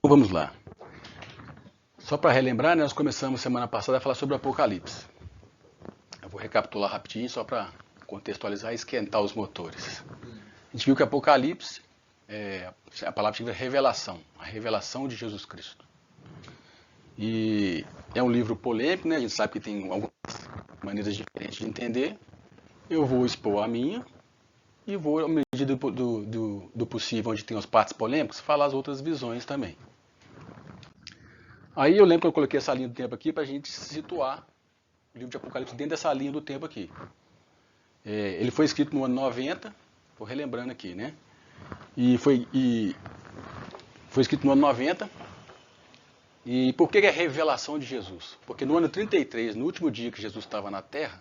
Vamos lá. Só para relembrar, né, nós começamos semana passada a falar sobre o Apocalipse. Eu vou recapitular rapidinho só para contextualizar e esquentar os motores. A gente viu que Apocalipse, a palavra significa revelação, a revelação de Jesus Cristo. E é um livro polêmico, né? A gente sabe que tem algumas maneiras diferentes de entender. Eu vou expor a minha e vou, à medida do possível, onde tem as partes polêmicas, falar as outras visões também. Aí eu lembro que eu coloquei essa linha do tempo aqui para a gente situar o livro de Apocalipse dentro dessa linha do tempo aqui. Ele foi escrito no ano 90, estou relembrando aqui, né? E foi escrito no ano 90. E por que é a revelação de Jesus? Porque no ano 33, no último dia que Jesus estava na terra,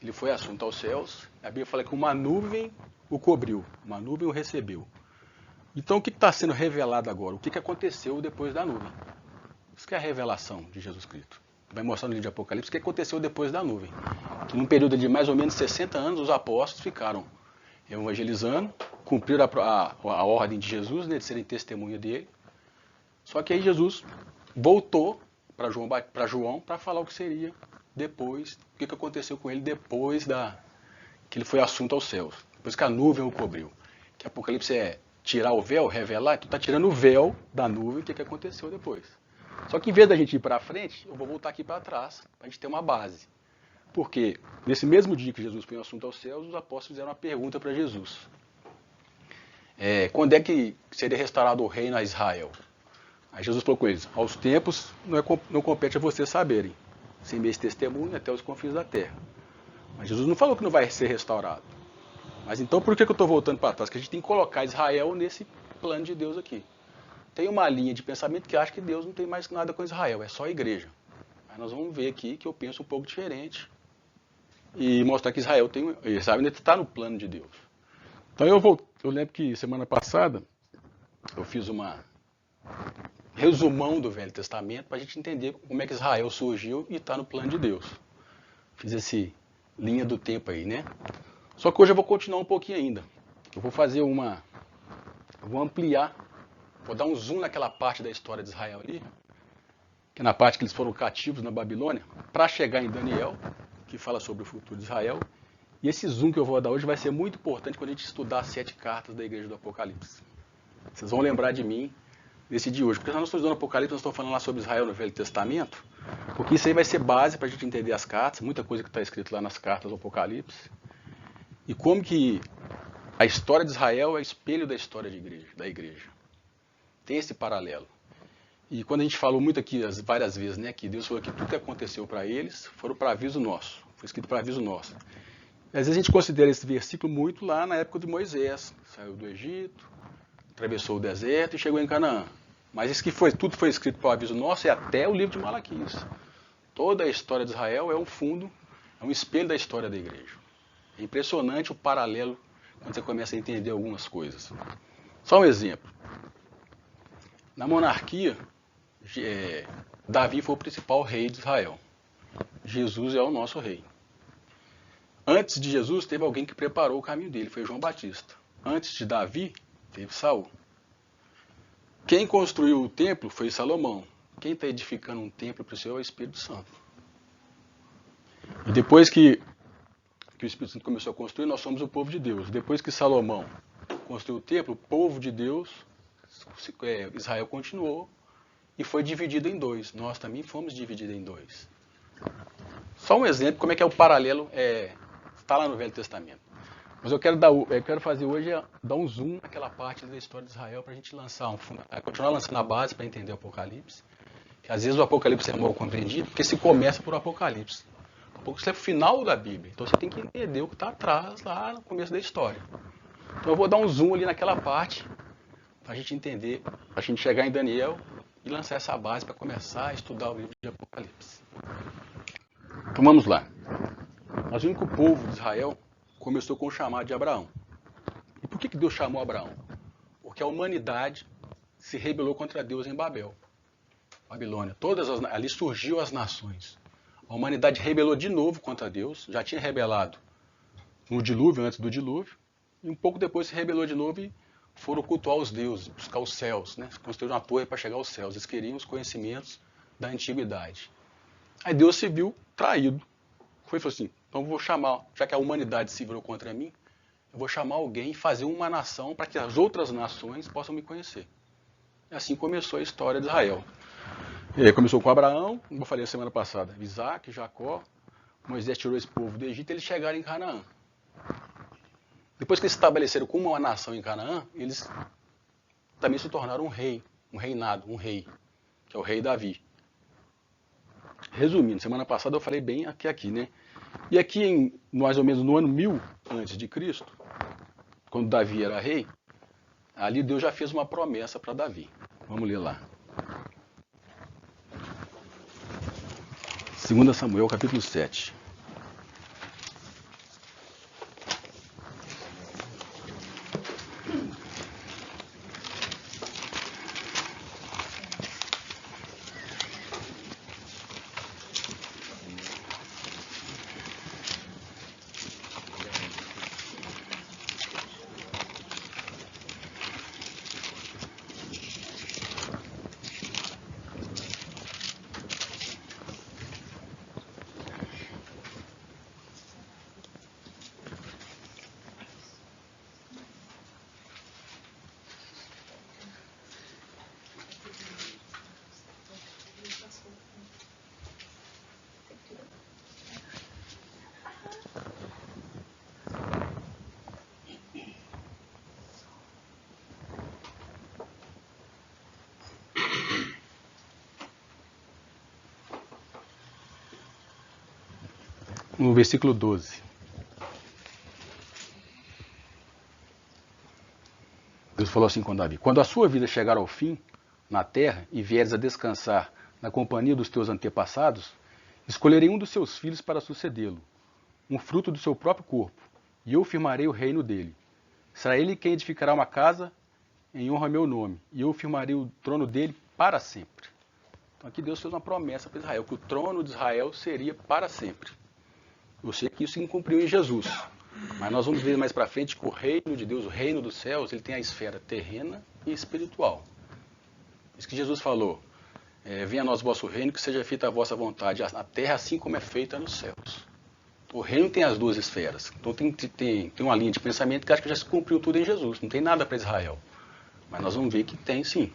ele foi assunto aos céus. A Bíblia fala que uma nuvem o cobriu, uma nuvem o recebeu. Então o que está sendo revelado agora? O que aconteceu depois da nuvem? Isso que é a revelação de Jesus Cristo. Vai mostrar no livro de Apocalipse o que aconteceu depois da nuvem. Que num período de mais ou menos 60 anos, os apóstolos ficaram evangelizando, cumpriram a ordem de Jesus, né, de serem testemunha dele. Só que aí Jesus voltou para João para falar o que seria depois, o que aconteceu com ele depois que ele foi assunto aos céus. Depois que a nuvem o cobriu. Que Apocalipse é tirar o véu, revelar, então está tirando o véu da nuvem, o que aconteceu depois. Só que em vez da gente ir para frente, eu vou voltar aqui para trás, para a gente ter uma base. Porque nesse mesmo dia que Jesus foi assunto aos céus, os apóstolos fizeram uma pergunta para Jesus. Quando é que seria restaurado o reino a Israel? Aí Jesus falou com eles, aos tempos não compete a vocês saberem, sem meio testemunho até os confins da terra. Mas Jesus não falou que não vai ser restaurado. Mas então por que eu estou voltando para trás? Porque a gente tem que colocar Israel nesse plano de Deus aqui. Tem uma linha de pensamento que acha que Deus não tem mais nada com Israel, é só a igreja. Aí nós vamos ver aqui que eu penso um pouco diferente e mostrar que Israel ainda está no plano de Deus. Então eu lembro que semana passada eu fiz uma resumão do Velho Testamento para a gente entender como é que Israel surgiu e está no plano de Deus. Fiz essa linha do tempo aí, né? Só que hoje eu vou continuar um pouquinho ainda. Eu vou fazer eu vou ampliar, vou dar um zoom naquela parte da história de Israel ali, que é na parte que eles foram cativos na Babilônia, para chegar em Daniel, que fala sobre o futuro de Israel. E esse zoom que eu vou dar hoje vai ser muito importante quando a gente estudar as 7 cartas da igreja do Apocalipse. Vocês vão lembrar de mim nesse de hoje. Porque nós não estamos estudando Apocalipse, nós estamos falando lá sobre Israel no Velho Testamento, porque isso aí vai ser base para a gente entender as cartas, muita coisa que está escrito lá nas cartas do Apocalipse, e como que a história de Israel é espelho da história da igreja. Tem esse paralelo. E quando a gente falou muito aqui, várias vezes, né, que Deus falou que tudo que aconteceu para eles foram para aviso nosso, foi escrito para aviso nosso. E às vezes a gente considera esse versículo muito lá na época de Moisés, saiu do Egito, atravessou o deserto e chegou em Canaã. Mas isso que tudo foi escrito para o aviso nosso é até o livro de Malaquias. Toda a história de Israel é um espelho da história da igreja. É impressionante o paralelo quando você começa a entender algumas coisas. Só um exemplo. Na monarquia, Davi foi o principal rei de Israel. Jesus é o nosso rei. Antes de Jesus, teve alguém que preparou o caminho dele, foi João Batista. Antes de Davi, teve Saul. Quem construiu o templo foi Salomão. Quem está edificando um templo para o Senhor é o Espírito Santo. E depois que o Espírito Santo começou a construir, nós somos o povo de Deus. Depois que Salomão construiu o templo, o povo de Deus, Israel continuou e foi dividido em dois. Nós também fomos divididos em dois. Só um exemplo, como é que é o paralelo, está lá no Velho Testamento. Mas eu quero fazer hoje dar um zoom naquela parte da história de Israel para a gente continuar lançando a base para entender o Apocalipse. Que às vezes o Apocalipse é mal compreendido porque se começa por Apocalipse. O Apocalipse é o final da Bíblia, então você tem que entender o que está atrás lá no começo da história. Então eu vou dar um zoom ali naquela parte para a gente entender, para a gente chegar em Daniel e lançar essa base para começar a estudar o livro de Apocalipse. Então vamos lá. Nós vimos que o povo de Israel começou com o chamado de Abraão. E por que Deus chamou Abraão? Porque a humanidade se rebelou contra Deus em Babilônia. Ali surgiu as nações. A humanidade rebelou de novo contra Deus, já tinha rebelado no dilúvio, antes do dilúvio, e um pouco depois se rebelou de novo e foram cultuar os deuses, buscar os céus, né? Construíram uma torre para chegar aos céus. Eles queriam os conhecimentos da antiguidade. Aí Deus se viu traído. Foi e falou assim, então eu vou chamar, já que a humanidade se virou contra mim, eu vou chamar alguém e fazer uma nação para que as outras nações possam me conhecer. E assim começou a história de Israel. Começou com Abraão, como eu falei a semana passada, Isaac, Jacó, Moisés tirou esse povo do Egito e eles chegaram em Canaã. Depois que eles se estabeleceram como uma nação em Canaã, eles também se tornaram um rei, um reinado, um rei, que é o rei Davi. Resumindo, semana passada eu falei bem aqui, né? E aqui, mais ou menos no ano 1000 a.C., quando Davi era rei, ali Deus já fez uma promessa para Davi. Vamos ler lá. 2 Samuel, capítulo 7. No versículo 12. Deus falou assim com Davi: quando a sua vida chegar ao fim na terra e vieres a descansar na companhia dos teus antepassados, escolherei um dos seus filhos para sucedê-lo, um fruto do seu próprio corpo, e eu firmarei o reino dele. Será ele quem edificará uma casa em honra ao meu nome, e eu firmarei o trono dele para sempre. Então aqui Deus fez uma promessa para Israel, que o trono de Israel seria para sempre. Eu sei que isso se cumpriu em Jesus. Mas nós vamos ver mais para frente que o reino de Deus, o reino dos céus, ele tem a esfera terrena e espiritual. Isso que Jesus falou: venha a nós o vosso reino, que seja feita a vossa vontade, na terra assim como é feita nos céus. O reino tem as duas esferas. Então tem uma linha de pensamento que acha que já se cumpriu tudo em Jesus. Não tem nada para Israel. Mas nós vamos ver que tem sim.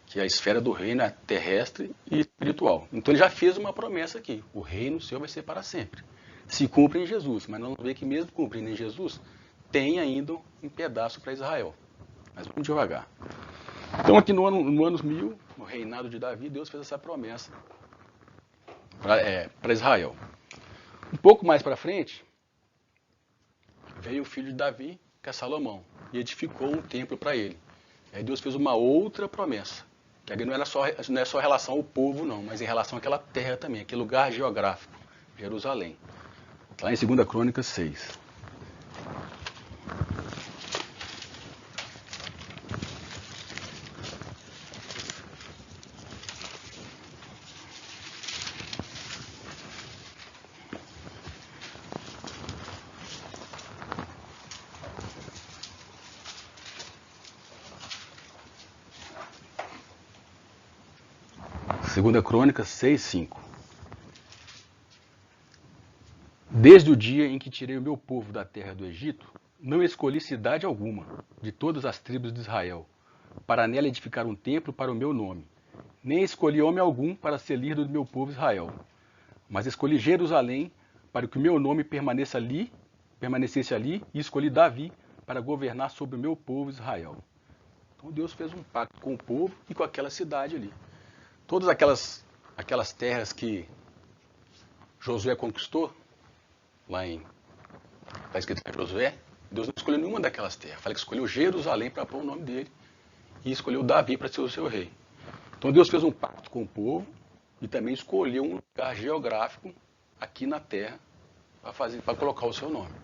Que a esfera do reino é terrestre e espiritual. Então ele já fez uma promessa aqui: o reino seu vai ser para sempre. Se cumpre em Jesus, mas nós vamos ver que mesmo cumprindo em Jesus, tem ainda um pedaço para Israel. Mas vamos devagar. Então aqui no ano 1000, no reinado de Davi, Deus fez essa promessa para Israel. Um pouco mais para frente, veio o filho de Davi, que é Salomão, e edificou um templo para ele. Aí Deus fez uma outra promessa, que ali não é só relação ao povo, não, mas em relação àquela terra também, aquele lugar geográfico, Jerusalém. Lá em 2 Crônicas 6. Segunda Crônicas 6:5. Desde o dia em que tirei o meu povo da terra do Egito, não escolhi cidade alguma, de todas as tribos de Israel, para nela edificar um templo para o meu nome. Nem escolhi homem algum para ser líder do meu povo Israel. Mas escolhi Jerusalém para que o meu nome permanecesse ali, e escolhi Davi para governar sobre o meu povo Israel. Então Deus fez um pacto com o povo e com aquela cidade ali. Todas aquelas terras que Josué conquistou, está escrito em Josué, Deus não escolheu nenhuma daquelas terras. Fala que escolheu Jerusalém para pôr o nome dele e escolheu Davi para ser o seu rei. Então Deus fez um pacto com o povo e também escolheu um lugar geográfico aqui na terra para colocar o seu nome.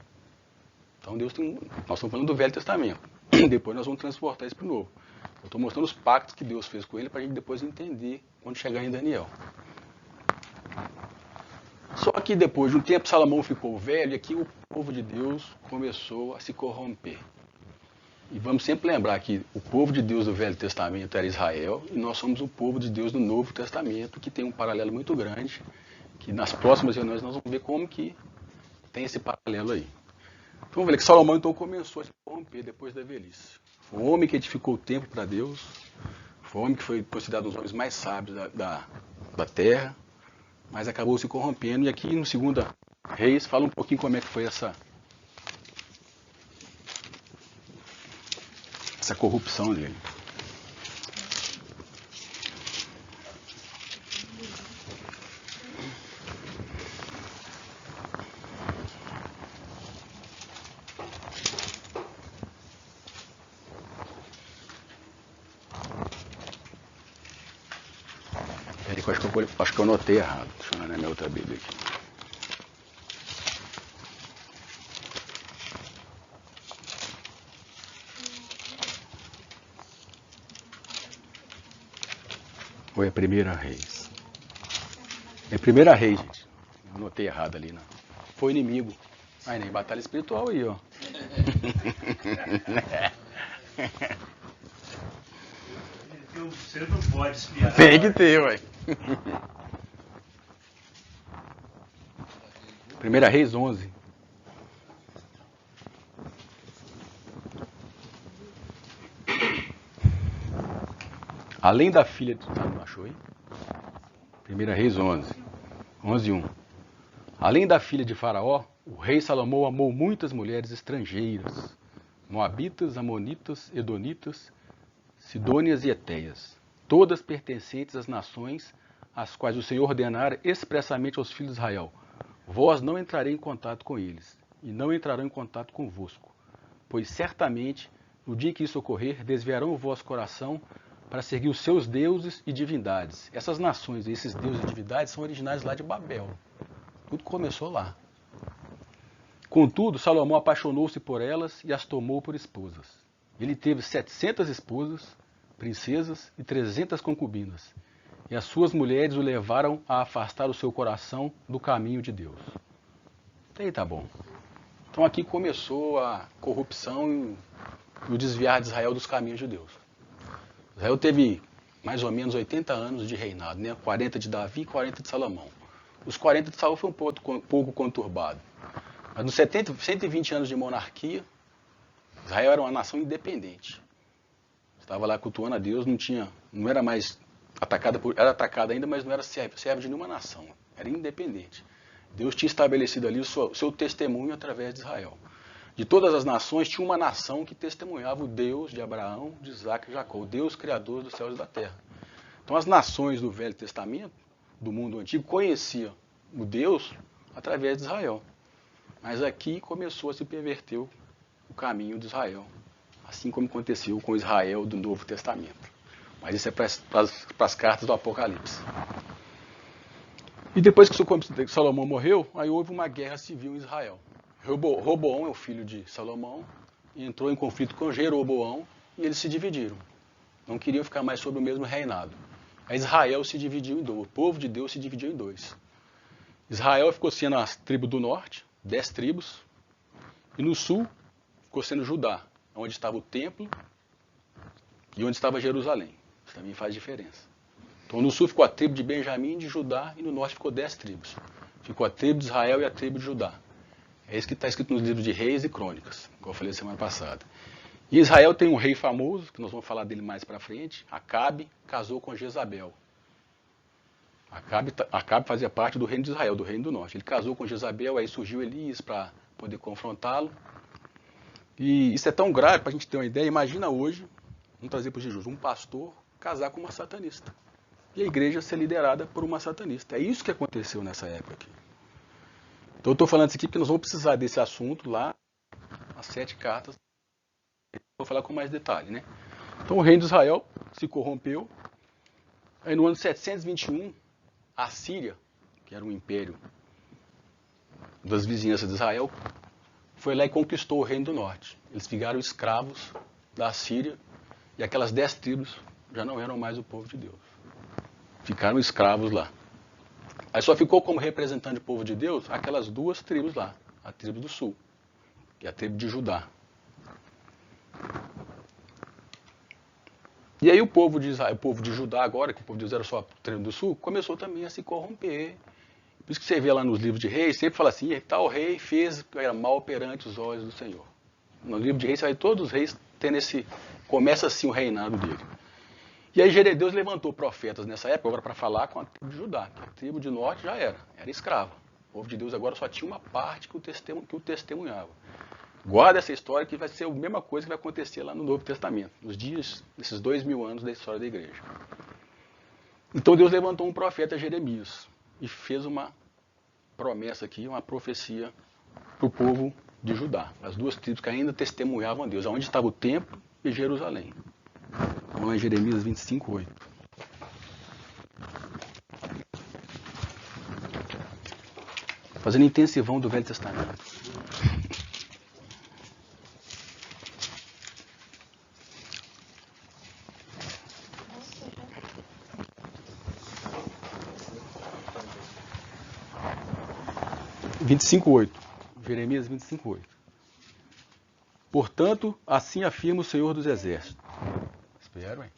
Então nós estamos falando do Velho Testamento. Depois nós vamos transportar isso para o Novo. Eu estou mostrando os pactos que Deus fez com ele para a gente depois entender quando chegar em Daniel. Só que depois de um tempo Salomão ficou velho e aqui o povo de Deus começou a se corromper. E vamos sempre lembrar que o povo de Deus do Velho Testamento era Israel e nós somos o povo de Deus do Novo Testamento, que tem um paralelo muito grande, que nas próximas reuniões nós vamos ver como que tem esse paralelo aí. Então vamos ver que Salomão então começou a se corromper depois da velhice. Foi um homem que edificou o templo para Deus, foi um homem que foi considerado um dos homens mais sábios da terra, mas acabou se corrompendo. E aqui no 2 Reis fala um pouquinho como é que foi essa corrupção dele. Peraí, que eu acho que eu anotei errado. Deixa eu olhar na minha outra Bíblia aqui. Ou é 1 Reis? É 1 Reis, gente. Eu anotei errado ali, não. Foi inimigo. Aí nem batalha espiritual aí, ó. Você não pode espiar. Tem que ter, ué. 1 Reis 11. Além da filha de... não achou aí? 1 Reis 11. 11:1. Além da filha de Faraó, o rei Salomão amou muitas mulheres estrangeiras, moabitas, amonitas, edonitas, sidônias e etéias, todas pertencentes às nações às quais o Senhor ordenara expressamente aos filhos de Israel: vós não entrarei em contato com eles, e não entrarão em contato convosco, pois certamente, no dia que isso ocorrer, desviarão o vosso coração para seguir os seus deuses e divindades. Essas nações, esses deuses e divindades são originários lá de Babel. Tudo começou lá. Contudo, Salomão apaixonou-se por elas e as tomou por esposas. Ele teve 700 esposas, princesas e 300 concubinas. E as suas mulheres o levaram a afastar o seu coração do caminho de Deus. Até aí tá bom. Então aqui começou a corrupção e o desviar de Israel dos caminhos de Deus. Israel teve mais ou menos 80 anos de reinado, né? 40 de Davi e 40 de Salomão. Os 40 de Saul foi um pouco conturbado. Mas nos 120 anos de monarquia, Israel era uma nação independente. Estava lá cultuando a Deus, não era mais atacada era atacada ainda, mas não era servo de nenhuma nação. Era independente. Deus tinha estabelecido ali o seu testemunho através de Israel. De todas as nações, tinha uma nação que testemunhava o Deus de Abraão, de Isaac e Jacó, o Deus criador dos céus e da terra. Então as nações do Velho Testamento, do mundo antigo, conheciam o Deus através de Israel. Mas aqui começou a se perverter o caminho de Israel, assim como aconteceu com Israel do Novo Testamento. Mas isso é para as cartas do Apocalipse. E depois que Salomão morreu, aí houve uma guerra civil em Israel. Roboão é o filho de Salomão, e entrou em conflito com Jeroboão e eles se dividiram. Não queriam ficar mais sob o mesmo reinado. Aí Israel se dividiu em dois, o povo de Deus se dividiu em dois. Israel ficou sendo as tribos do norte, 10 tribos, e no sul ficou sendo Judá, onde estava o templo e onde estava Jerusalém. Isso também faz diferença. Então no sul ficou a tribo de Benjamim, de Judá, e no norte ficou 10 tribos. Ficou a tribo de Israel e a tribo de Judá. É isso que está escrito nos livros de Reis e Crônicas, como eu falei semana passada. E Israel tem um rei famoso, que nós vamos falar dele mais para frente, Acabe, casou com Jezabel. Acabe fazia parte do reino de Israel, do reino do norte. Ele casou com Jezabel, aí surgiu Elias para poder confrontá-lo. E isso é tão grave, para a gente ter uma ideia, imagina hoje, vamos trazer para o Jesus, um pastor casar com uma satanista. E a igreja ser liderada por uma satanista. É isso que aconteceu nessa época aqui. Então eu estou falando isso aqui porque nós vamos precisar desse assunto lá, as 7 cartas. Vou falar com mais detalhe, né? Então o reino de Israel se corrompeu. Aí no ano 721, a Síria, que era um império das vizinhanças de Israel, foi lá e conquistou o reino do norte. Eles ficaram escravos da Síria e aquelas 10 tribos já não eram mais o povo de Deus. Ficaram escravos lá. Aí só ficou como representante do povo de Deus aquelas 2 tribos lá, a tribo do sul e a tribo de Judá. E aí o povo de Israel, o povo de Judá agora, que o povo de Deus era só o Reino do Sul, começou também a se corromper. Por isso que você vê lá nos livros de reis, sempre fala assim, tal rei fez era mal perante os olhos do Senhor. No livro de reis, você vai todos os reis tendo começa assim o reinado dele. E aí Deus levantou profetas nessa época agora para falar com a tribo de Judá. A tribo de norte já era escrava. O povo de Deus agora só tinha uma parte que o testemunhava. Guarda essa história que vai ser a mesma coisa que vai acontecer lá no Novo Testamento, nos dias, nesses 2000 anos da história da igreja. Então Deus levantou um profeta, Jeremias, e fez uma promessa aqui, uma profecia para o povo de Judá, as duas tribos que ainda testemunhavam a Deus, onde estava o templo e Jerusalém. Vamos lá em Jeremias 25, 8. Fazendo intensivão do Velho Testamento. Jeremias 25:8. Portanto, assim afirma o Senhor dos Exércitos. Espero, hein?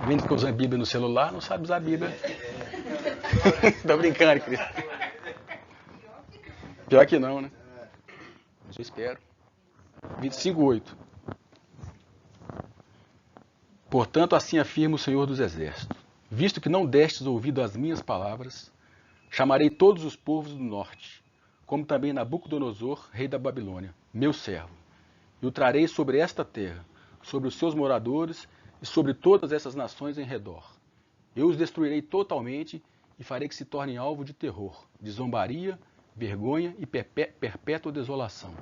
Vendo que eu uso a Bíblia no celular, não sabe usar a Bíblia. Tá brincando, Cris. Pior que não, né? Mas eu espero. 25:8. Portanto, assim afirma o Senhor dos Exércitos. Visto que não destes ouvido às minhas palavras, chamarei todos os povos do norte, como também Nabucodonosor, rei da Babilônia, meu servo, e o trarei sobre esta terra, sobre os seus moradores e sobre todas essas nações em redor. Eu os destruirei totalmente e farei que se tornem alvo de terror, de zombaria, vergonha e perpétua desolação.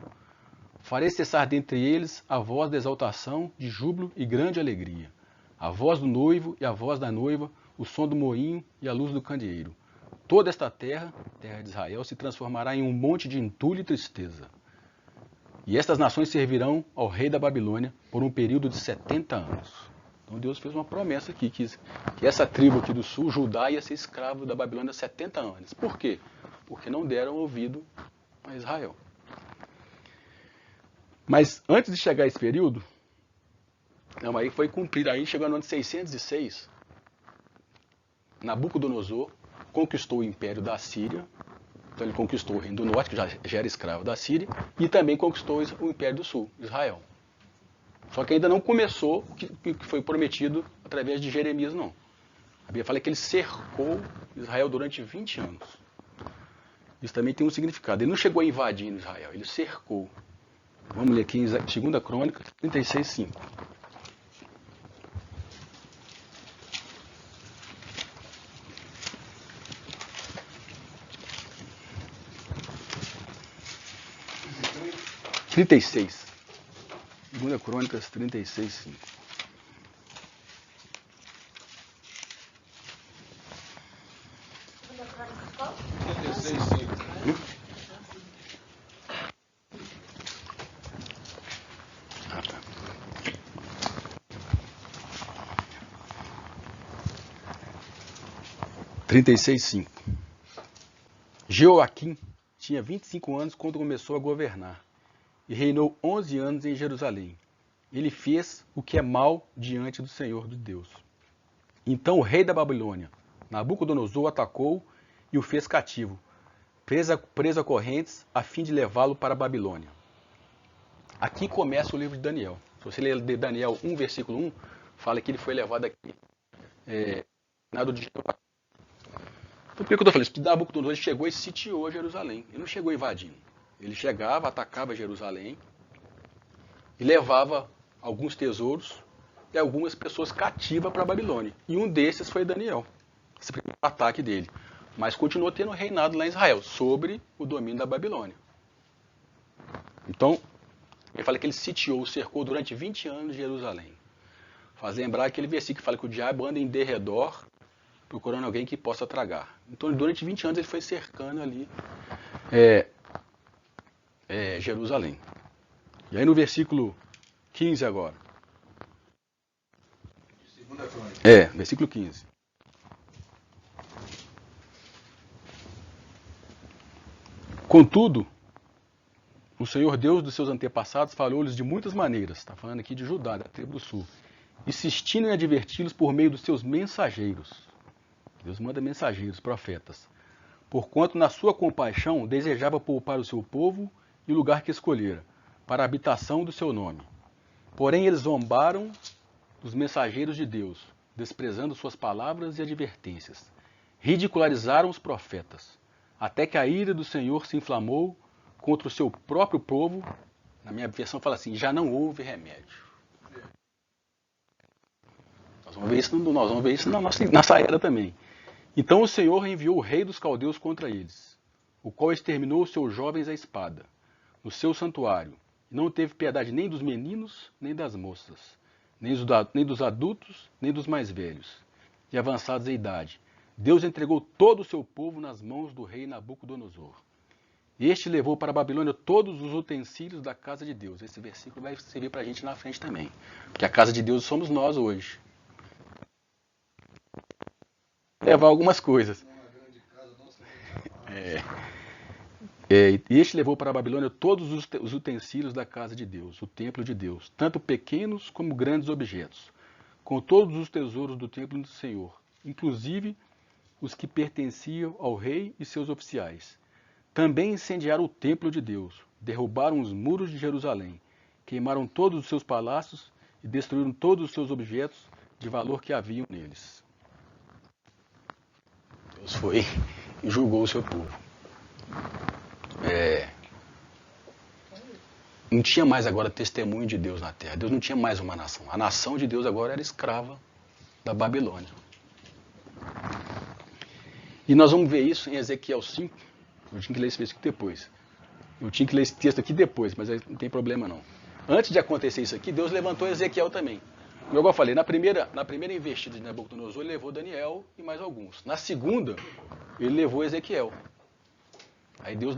Farei cessar dentre eles a voz da exaltação, de júbilo e grande alegria, a voz do noivo e a voz da noiva, o som do moinho e a luz do candeeiro. Toda esta terra, terra de Israel, se transformará em um monte de entulho e tristeza. E estas nações servirão ao rei da Babilônia por um período de 70 anos. Então Deus fez uma promessa aqui, que essa tribo aqui do sul, Judá, ia ser escravo da Babilônia há 70 anos. Por quê? Porque não deram ouvido a Israel. Mas antes de chegar esse período, não, aí foi cumprido. Aí chegou no ano de 606, Nabucodonosor conquistou o império da Síria. Então ele conquistou o reino do norte, que já era escravo da Síria, e também conquistou o império do sul, Israel. Só que ainda não começou o que foi prometido através de Jeremias, não. A Bíblia fala que ele cercou Israel durante 20 anos. Isso também tem um significado. Ele não chegou a invadir Israel, ele cercou. Vamos ler aqui em 2 Crônicas 36:5. (36). 2 Crônicas 36:5. Segunda Crônicas qual? 36:5. Ah, tá. Jeoaquim tinha 25 anos quando começou a governar e reinou 11 anos em Jerusalém. Ele fez o que é mal diante do Senhor de Deus. Então o rei da Babilônia, Nabucodonosor, o atacou e o fez cativo, preso a correntes, a fim de levá-lo para a Babilônia. Aqui começa o livro de Daniel. Se você ler de Daniel 1, versículo 1, fala que ele foi levado aqui. Nada de Jeoaquim. Então, por que eu estou falando isso? Nabucodonosor ele chegou e sitiou Jerusalém. Ele não chegou invadindo. Ele chegava, atacava Jerusalém e levava alguns tesouros e algumas pessoas cativas para a Babilônia. E um desses foi Daniel, esse primeiro ataque dele. Mas continuou tendo reinado lá em Israel, sobre o domínio da Babilônia. Então, ele fala que ele sitiou, cercou durante 20 anos Jerusalém. Faz lembrar aquele versículo que fala que o diabo anda em derredor, procurando alguém que possa tragar. Então, durante 20 anos ele foi cercando ali Jerusalém. E aí no versículo 15 agora. Segunda Crônica. Versículo 15. Contudo, o Senhor Deus dos seus antepassados falou-lhes de muitas maneiras. Está falando aqui de Judá, da tribo do sul. insistindo em adverti-los por meio dos seus mensageiros. Deus manda mensageiros, profetas. Porquanto na sua compaixão desejava poupar o seu povo e o lugar que escolhera, para a habitação do seu nome. Porém eles zombaram dos mensageiros de Deus, desprezando suas palavras e advertências. Ridicularizaram os profetas, até que a ira do Senhor se inflamou contra o seu próprio povo. Na minha versão fala assim, já não houve remédio. Nós vamos ver isso na nossa era também. Então o Senhor enviou o rei dos caldeus contra eles, o qual exterminou os seus jovens à espada, no seu santuário, e não teve piedade nem dos meninos, nem das moças, nem dos adultos, nem dos mais velhos, e avançados em idade. Deus entregou todo o seu povo nas mãos do rei Nabucodonosor. Este levou para a Babilônia todos os utensílios da casa de Deus. Esse versículo vai servir para a gente na frente também, porque a casa de Deus somos nós hoje. Levar algumas coisas. E este levou para a Babilônia todos os utensílios da casa de Deus, o templo de Deus, tanto pequenos como grandes objetos, com todos os tesouros do templo do Senhor, inclusive os que pertenciam ao rei e seus oficiais. Também incendiaram o templo de Deus, derrubaram os muros de Jerusalém, queimaram todos os seus palácios e destruíram todos os seus objetos de valor que haviam neles. Deus foi e julgou o seu povo. Não tinha mais agora testemunho de Deus na terra. Deus não tinha mais uma nação. A nação de Deus agora era escrava da Babilônia. E nós vamos ver isso em Ezequiel 5. Eu tinha que ler esse versículo depois. Eu tinha que ler esse texto aqui depois, mas não tem problema não. Antes de acontecer isso aqui, Deus levantou Ezequiel também. Como eu falei, na primeira investida de Nabucodonosor, ele levou Daniel e mais alguns. Na segunda, ele levou Ezequiel. Aí Deus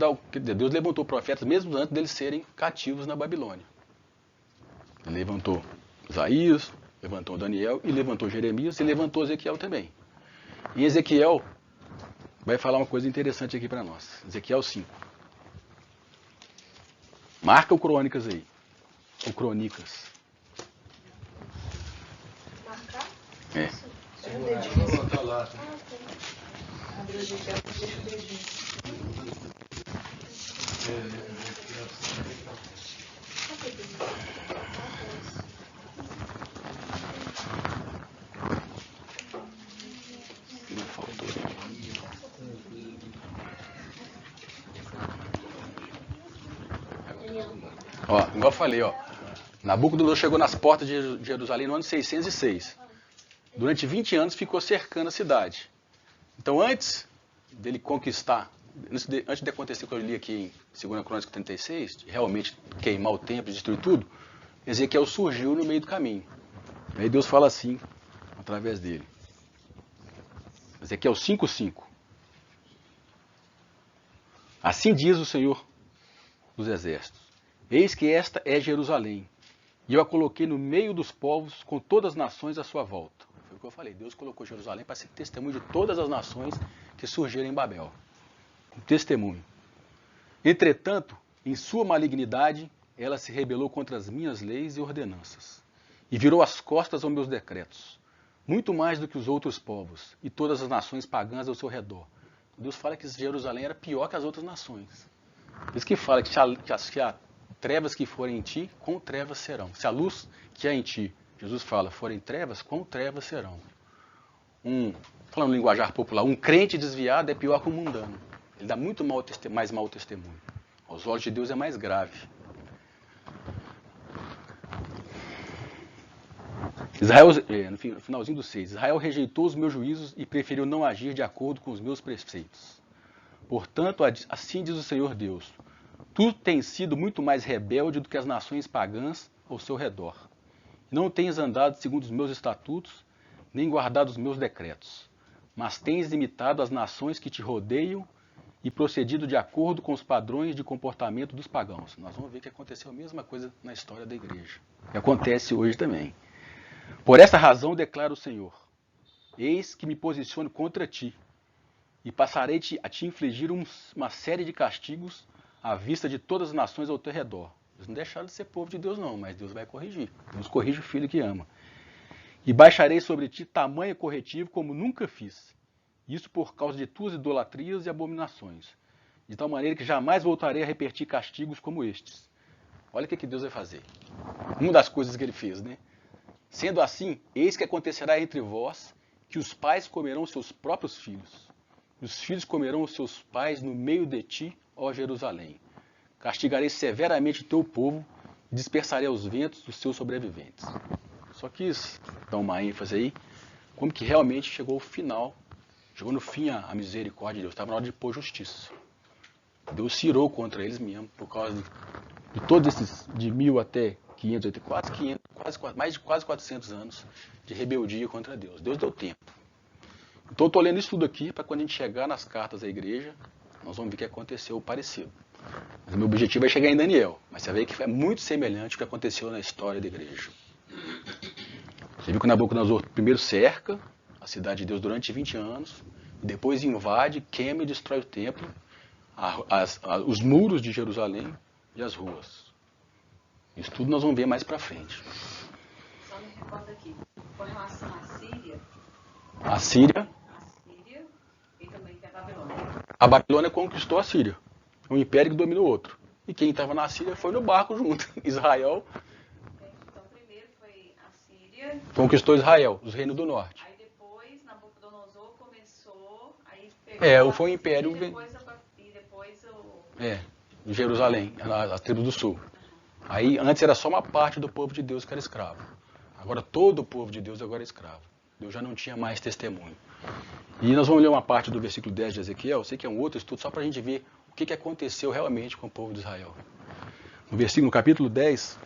levantou profetas mesmo antes deles serem cativos na Babilônia. Ele levantou Isaías, levantou Daniel, e levantou Jeremias, e levantou Ezequiel também. E Ezequiel vai falar uma coisa interessante aqui para nós. Ezequiel 5. Marca o Crônicas aí. O Crônicas. É. Tá lá. Ó, igual eu falei, ó. Nabucodonosor chegou nas portas de Jerusalém no ano 606. Durante 20 anos ficou cercando a cidade. Então antes dele conquistar, antes de acontecer o que eu li aqui em 2 Crônicas 36, de realmente queimar o templo e destruir tudo, Ezequiel surgiu no meio do caminho. Aí Deus fala assim, através dele. Ezequiel 5:5. Assim diz o Senhor dos Exércitos: eis que esta é Jerusalém, e eu a coloquei no meio dos povos, com todas as nações à sua volta. Foi o que eu falei, Deus colocou Jerusalém para ser testemunho de todas as nações que surgiram em Babel. Um testemunho. Entretanto, em sua malignidade, ela se rebelou contra as minhas leis e ordenanças, e virou as costas aos meus decretos, muito mais do que os outros povos, e todas as nações pagãs ao seu redor. Deus fala que Jerusalém era pior que as outras nações. Por isso que fala que se há trevas que forem em ti, com trevas serão. Se a luz que há em ti, Jesus fala, forem trevas, com trevas serão. Falando no linguajar popular, um crente desviado é pior que um mundano. Ele dá muito mais mau testemunho. Aos olhos de Deus é mais grave. Israel, no finalzinho do 6, Israel rejeitou os meus juízos e preferiu não agir de acordo com os meus preceitos. Portanto, assim diz o Senhor Deus: tu tens sido muito mais rebelde do que as nações pagãs ao seu redor. Não tens andado segundo os meus estatutos, nem guardado os meus decretos, mas tens imitado as nações que te rodeiam e procedido de acordo com os padrões de comportamento dos pagãos. Nós vamos ver que aconteceu a mesma coisa na história da igreja. E acontece hoje também. Por essa razão declara o Senhor: eis que me posiciono contra ti, e passarei a te infligir uma série de castigos à vista de todas as nações ao teu redor. Eles não deixaram de ser povo de Deus não, mas Deus vai corrigir. Deus corrige o filho que ama. E baixarei sobre ti tamanho corretivo como nunca fiz. Isso por causa de tuas idolatrias e abominações. De tal maneira que jamais voltarei a repetir castigos como estes. Olha o que Deus vai fazer. Uma das coisas que ele fez, né? Sendo assim, eis que acontecerá entre vós que os pais comerão seus próprios filhos. E os filhos comerão os seus pais no meio de ti, ó Jerusalém. Castigarei severamente o teu povo e dispersarei aos ventos os seus sobreviventes. Só quis dar uma ênfase aí, como que realmente chegou o final, chegou no fim a misericórdia de Deus. Estava na hora de pôr justiça. Deus se irou contra eles mesmo, por causa de todos esses, de 1000 até 500, mais de quase 400 anos de rebeldia contra Deus. Deus deu tempo. Então eu estou lendo isso tudo aqui para quando a gente chegar nas cartas da igreja, nós vamos ver o que aconteceu parecido. Mas o meu objetivo é chegar em Daniel, mas você vê que é muito semelhante ao que aconteceu na história da igreja. Você viu que Nabucodonosor primeiro cerca a cidade de Deus durante 20 anos, e depois invade, queima e destrói o templo, os muros de Jerusalém e as ruas. Isso tudo nós vamos ver mais para frente. Só me recorda aqui, com relação à Síria. A Síria E também tem a Babilônia. A Babilônia conquistou a Síria. Um império que dominou o outro. E quem estava na Síria foi no barco junto. Israel Então primeiro foi a Síria. conquistou Israel, os reinos do norte. Aí depois Nabucodonosor começou. Aí pegou Foi o império. E depois o. Jerusalém, as tribos do sul. Aí antes era só uma parte do povo de Deus que era escravo. Agora todo o povo de Deus agora é escravo. Deus já não tinha mais testemunho. E nós vamos ler uma parte do versículo 10 de Ezequiel. Eu sei que é um outro estudo só para a gente ver o que aconteceu realmente com o povo de Israel. No capítulo 10.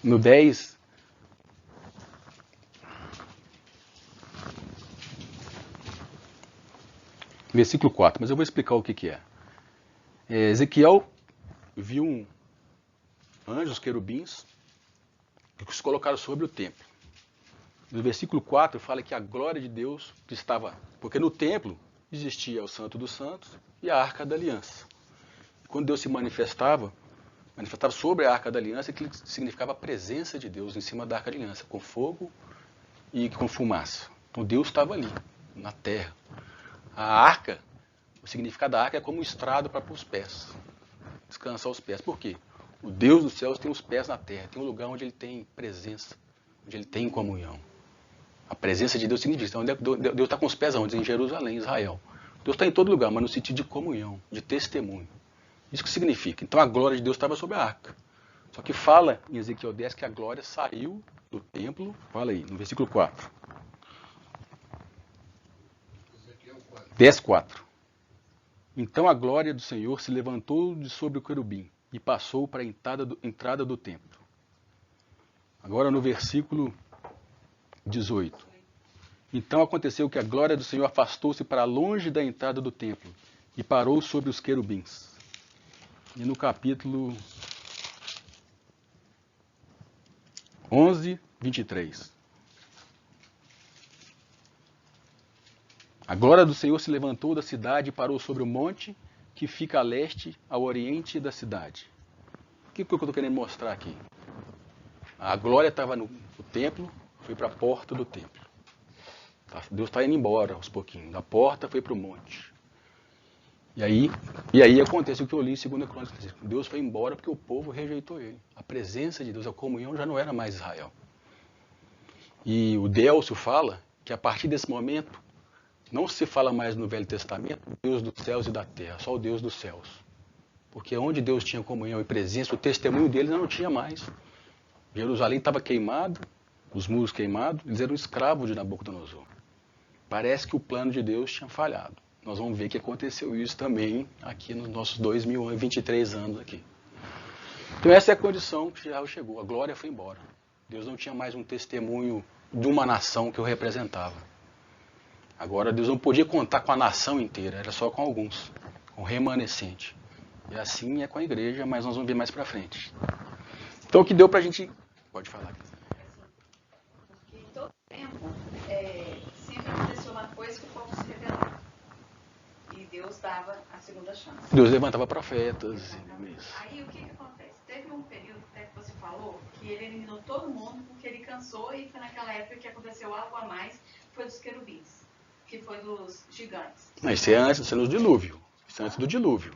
No 10, versículo 4, mas eu vou explicar o que é. Ezequiel viu anjos, querubins, que se colocaram sobre o templo. No versículo 4 fala que a glória de Deus que estava, porque no templo existia o Santo dos Santos e a Arca da Aliança. Quando Deus se manifestava sobre a Arca da Aliança, que significava a presença de Deus em cima da Arca da Aliança, com fogo e com fumaça. Então Deus estava ali, na terra. A arca, o significado da arca é como um estrado para os pés, descansar os pés. Por quê? O Deus dos céus tem os pés na terra, tem um lugar onde ele tem presença, onde ele tem comunhão. A presença de Deus significa, então Deus está com os pés onde? Em Jerusalém, Israel. Deus está em todo lugar, mas no sentido de comunhão, de testemunho. Isso que significa. Então a glória de Deus estava sobre a arca. Só que fala em Ezequiel 10 que a glória saiu do templo, fala aí, no versículo 4. 10:4. Então a glória do Senhor se levantou de sobre o querubim e passou para a entrada do templo. Agora no versículo 18. Então aconteceu que a glória do Senhor afastou-se para longe da entrada do templo e parou sobre os querubins. E no capítulo 11, 23. A glória do Senhor se levantou da cidade e parou sobre o monte que fica a leste, ao oriente da cidade. O que eu estou querendo mostrar aqui? A glória estava no templo, foi para a porta do templo. Deus está indo embora aos pouquinhos. Da porta foi para o monte. E aí acontece o que eu li em 2 Crônicas. Deus foi embora porque o povo rejeitou ele. A presença de Deus, a comunhão já não era mais Israel. E o Délcio fala que a partir desse momento não se fala mais no Velho Testamento Deus dos céus e da terra, só o Deus dos céus. Porque onde Deus tinha comunhão e presença, o testemunho deles não tinha mais. Jerusalém estava queimado, os muros queimados, eles eram escravos de Nabucodonosor. Parece que o plano de Deus tinha falhado. Nós vamos ver que aconteceu isso também aqui nos nossos 2023 anos aqui. Então essa é a condição que Israel chegou. A glória foi embora. Deus não tinha mais um testemunho de uma nação que o representava. Agora Deus não podia contar com a nação inteira, era só com alguns, com o remanescente. E assim é com a igreja, mas nós vamos ver mais pra frente. Então o que deu pra gente... Pode falar. Porque em todo tempo, sempre aconteceu uma coisa que o povo se rebelava. E Deus dava a segunda chance. Deus levantava profetas. Aí o que acontece? Teve um período, até que você falou, que ele eliminou todo mundo porque ele cansou e foi naquela época que aconteceu algo a mais, foi dos querubins, que foi dos gigantes. Mas isso é antes do dilúvio. Isso é antes do dilúvio.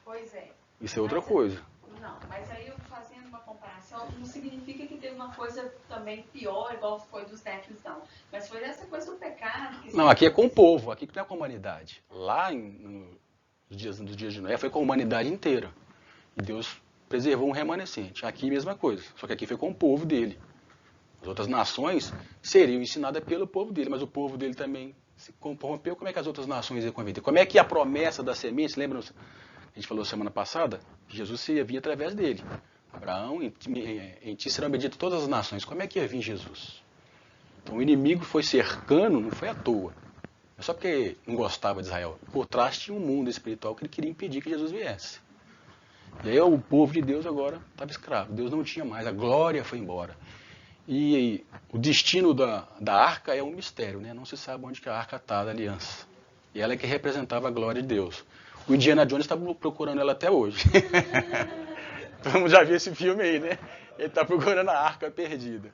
Pois é. Isso é outra coisa. Não, mas aí eu fazendo uma comparação, não significa que teve uma coisa também pior, igual foi dos Néfios, não. Mas foi essa coisa do pecado. Não, aqui é com o povo, aqui não é com a humanidade. Lá nos dias de Noé foi com a humanidade inteira. E Deus preservou um remanescente. Aqui mesma coisa, só que aqui foi com o povo dele. As outras nações seriam ensinadas pelo povo dele, mas o povo dele também se corrompeu. Como é que as outras nações iam conviver? Como é que a promessa da semente, lembra? A gente falou semana passada que Jesus ia vir através dele. Abraão, em ti serão benditas todas as nações. Como é que ia vir Jesus? Então o inimigo foi cercando, não foi à toa. Não é só porque não gostava de Israel. Por trás tinha um mundo espiritual que ele queria impedir que Jesus viesse. E aí o povo de Deus agora estava escravo. Deus não tinha mais, a glória foi embora. E o destino da arca é um mistério, né? Não se sabe onde que a arca está da aliança. E ela é que representava a glória de Deus. O Indiana Jones está procurando ela até hoje. Todo mundo já viu esse filme aí, né? Ele está procurando a arca perdida.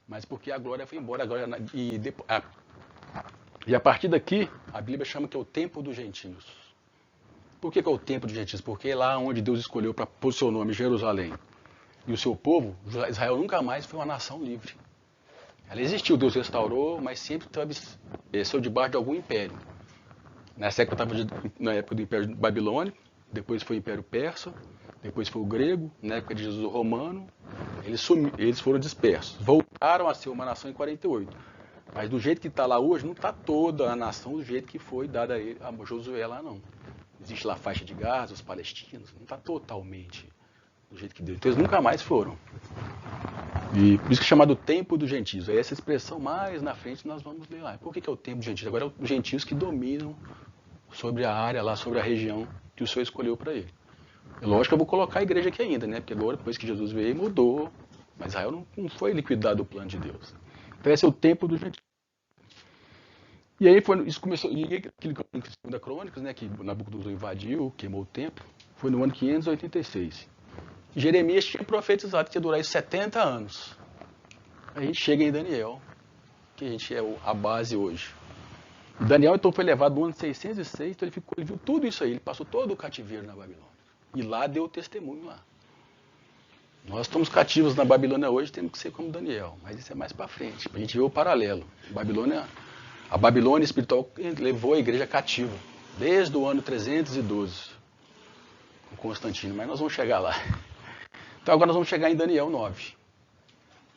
Mas porque a glória foi embora. E a partir daqui, a Bíblia chama que é o tempo dos gentios. Por que é o tempo dos gentios? Porque é lá onde Deus escolheu para pôr seu nome, Jerusalém. E o seu povo, Israel nunca mais foi uma nação livre. Ela existiu, Deus restaurou, mas sempre esteve debaixo de algum império. Nessa época estava na época do Império Babilônico, depois foi o Império Persa, depois foi o grego, na época de Jesus o romano. Eles foram dispersos. Voltaram a ser uma nação em 48. Mas do jeito que está lá hoje, não está toda a nação do jeito que foi dada a Josué lá, não. Existe lá a faixa de Gaza, os palestinos, não está totalmente do jeito que deu. Então eles nunca mais foram. E por isso que é chamado tempo dos gentios. É essa expressão mais na frente nós vamos ler lá. Por que é o tempo dos gentios? Agora é os gentios que dominam sobre a área lá, sobre a região que o Senhor escolheu para ele. É lógico que eu vou colocar a igreja aqui ainda, né? Porque agora, depois que Jesus veio, mudou. Mas Israel não foi liquidado do plano de Deus. Então esse é o tempo dos gentios. E aí isso começou, e aquele Segunda Crônicas, né, que Nabucodonosor invadiu, queimou o templo, foi no ano 586. Jeremias tinha profetizado que ia durar 70 anos. A gente chega em Daniel, que a gente é a base hoje. E Daniel então foi levado no ano 606, então ele viu tudo isso aí, ele passou todo o cativeiro na Babilônia. E lá deu o testemunho lá. Nós estamos cativos na Babilônia hoje, temos que ser como Daniel, mas isso é mais para frente, para a gente ver o paralelo. A Babilônia espiritual levou a igreja cativa, desde o ano 312, com Constantino, mas nós vamos chegar lá. Então agora nós vamos chegar em Daniel 9.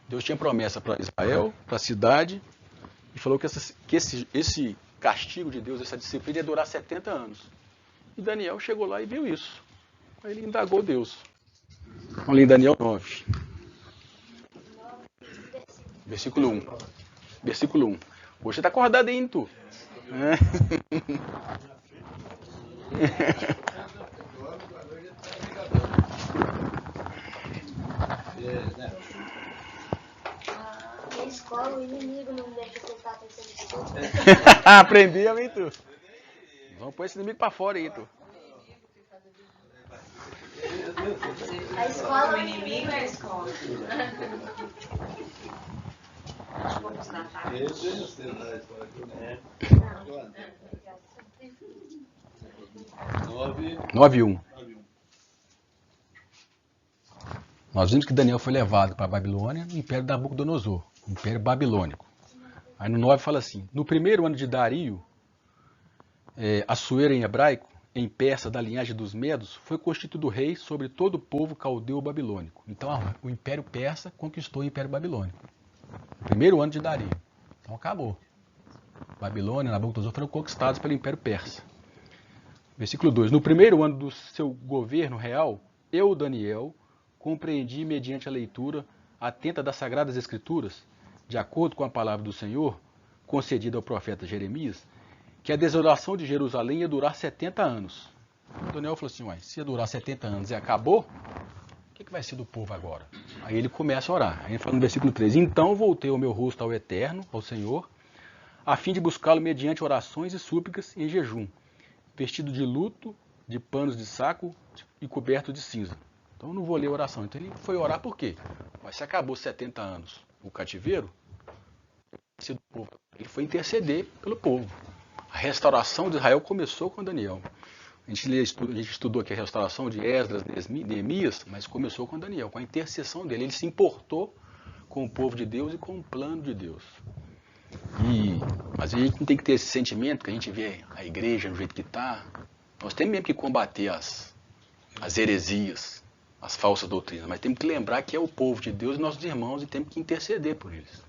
Deus tinha promessa para Israel, para a cidade, e falou que esse castigo de Deus, essa disciplina ia durar 70 anos. E Daniel chegou lá e viu isso. Aí ele indagou Deus. Vamos ler em Daniel 9. Versículo 1. Versículo 1. Hoje você está acordado aí, tu? Na escola, o inimigo não deixa prestar atenção em tudo. Aprendeu, hein, tu? Vamos pôr esse inimigo pra fora aí, tu. A escola, O inimigo é a escola. Vamos dar tarde. não. 9:1. Nós vimos que Daniel foi levado para a Babilônia no Império da Nabucodonosor, o Império Babilônico. Aí no 9 fala assim: no primeiro ano de Dario, Assuero em hebraico, em persa da linhagem dos Medos, foi constituído rei sobre todo o povo caldeu babilônico. Então o Império Persa conquistou o Império Babilônico. No primeiro ano de Dario. Então acabou. Babilônia e Nabucodonosor foram conquistados pelo Império Persa. Versículo 2. No primeiro ano do seu governo real, eu, Daniel, compreendi mediante a leitura atenta das Sagradas Escrituras, de acordo com a palavra do Senhor, concedida ao profeta Jeremias, que a desolação de Jerusalém ia durar 70 anos. Daniel falou assim, ué, se ia durar 70 anos e acabou, o que vai ser do povo agora? Aí ele começa a orar. Aí ele fala no versículo 3, então voltei o meu rosto ao Eterno, ao Senhor, a fim de buscá-lo mediante orações e súplicas em jejum, vestido de luto, de panos de saco e coberto de cinza. Então eu não vou ler a oração. Então ele foi orar por quê? Mas se acabou 70 anos o cativeiro, ele foi interceder pelo povo. A restauração de Israel começou com Daniel. A gente estudou aqui a restauração de Esdras, Neemias, mas começou com Daniel, com a intercessão dele. Ele se importou com o povo de Deus e com o plano de Deus. Mas a gente não tem que ter esse sentimento que a gente vê a igreja do jeito que está. Nós temos mesmo que combater as heresias, as falsas doutrinas, mas temos que lembrar que é o povo de Deus e nossos irmãos e temos que interceder por eles.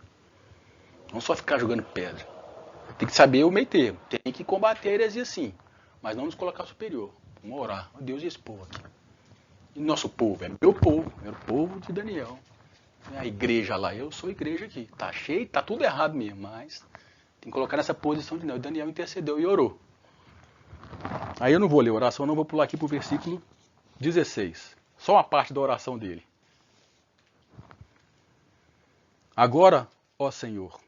Não só ficar jogando pedra. Tem que saber o meio termo. Tem que combater a heresia sim, mas não nos colocar superior. Vamos orar. Oh, Deus e esse povo aqui. E nosso povo, é meu povo, é o povo de Daniel. A igreja lá, eu sou igreja aqui. Tá cheio, tá tudo errado mesmo, mas tem que colocar nessa posição de Daniel. Daniel intercedeu e orou. Aí eu não vou ler a oração, não vou pular aqui para o versículo 16. Só uma parte da oração dele. Agora, ó Senhor,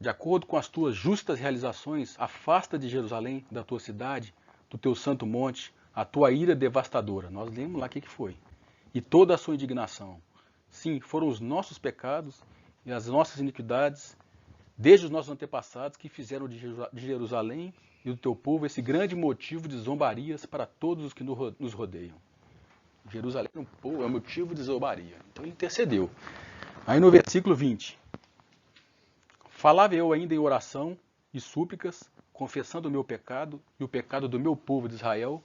de acordo com as tuas justas realizações, afasta de Jerusalém, da tua cidade, do teu santo monte, a tua ira devastadora. Nós lemos lá o que foi. E toda a sua indignação. Sim, foram os nossos pecados e as nossas iniquidades, desde os nossos antepassados, que fizeram de Jerusalém e do teu povo esse grande motivo de zombarias para todos os que nos rodeiam. Jerusalém é motivo de zombaria. Então ele intercedeu. Aí no versículo 20. Falava eu ainda em oração e súplicas, confessando o meu pecado e o pecado do meu povo de Israel,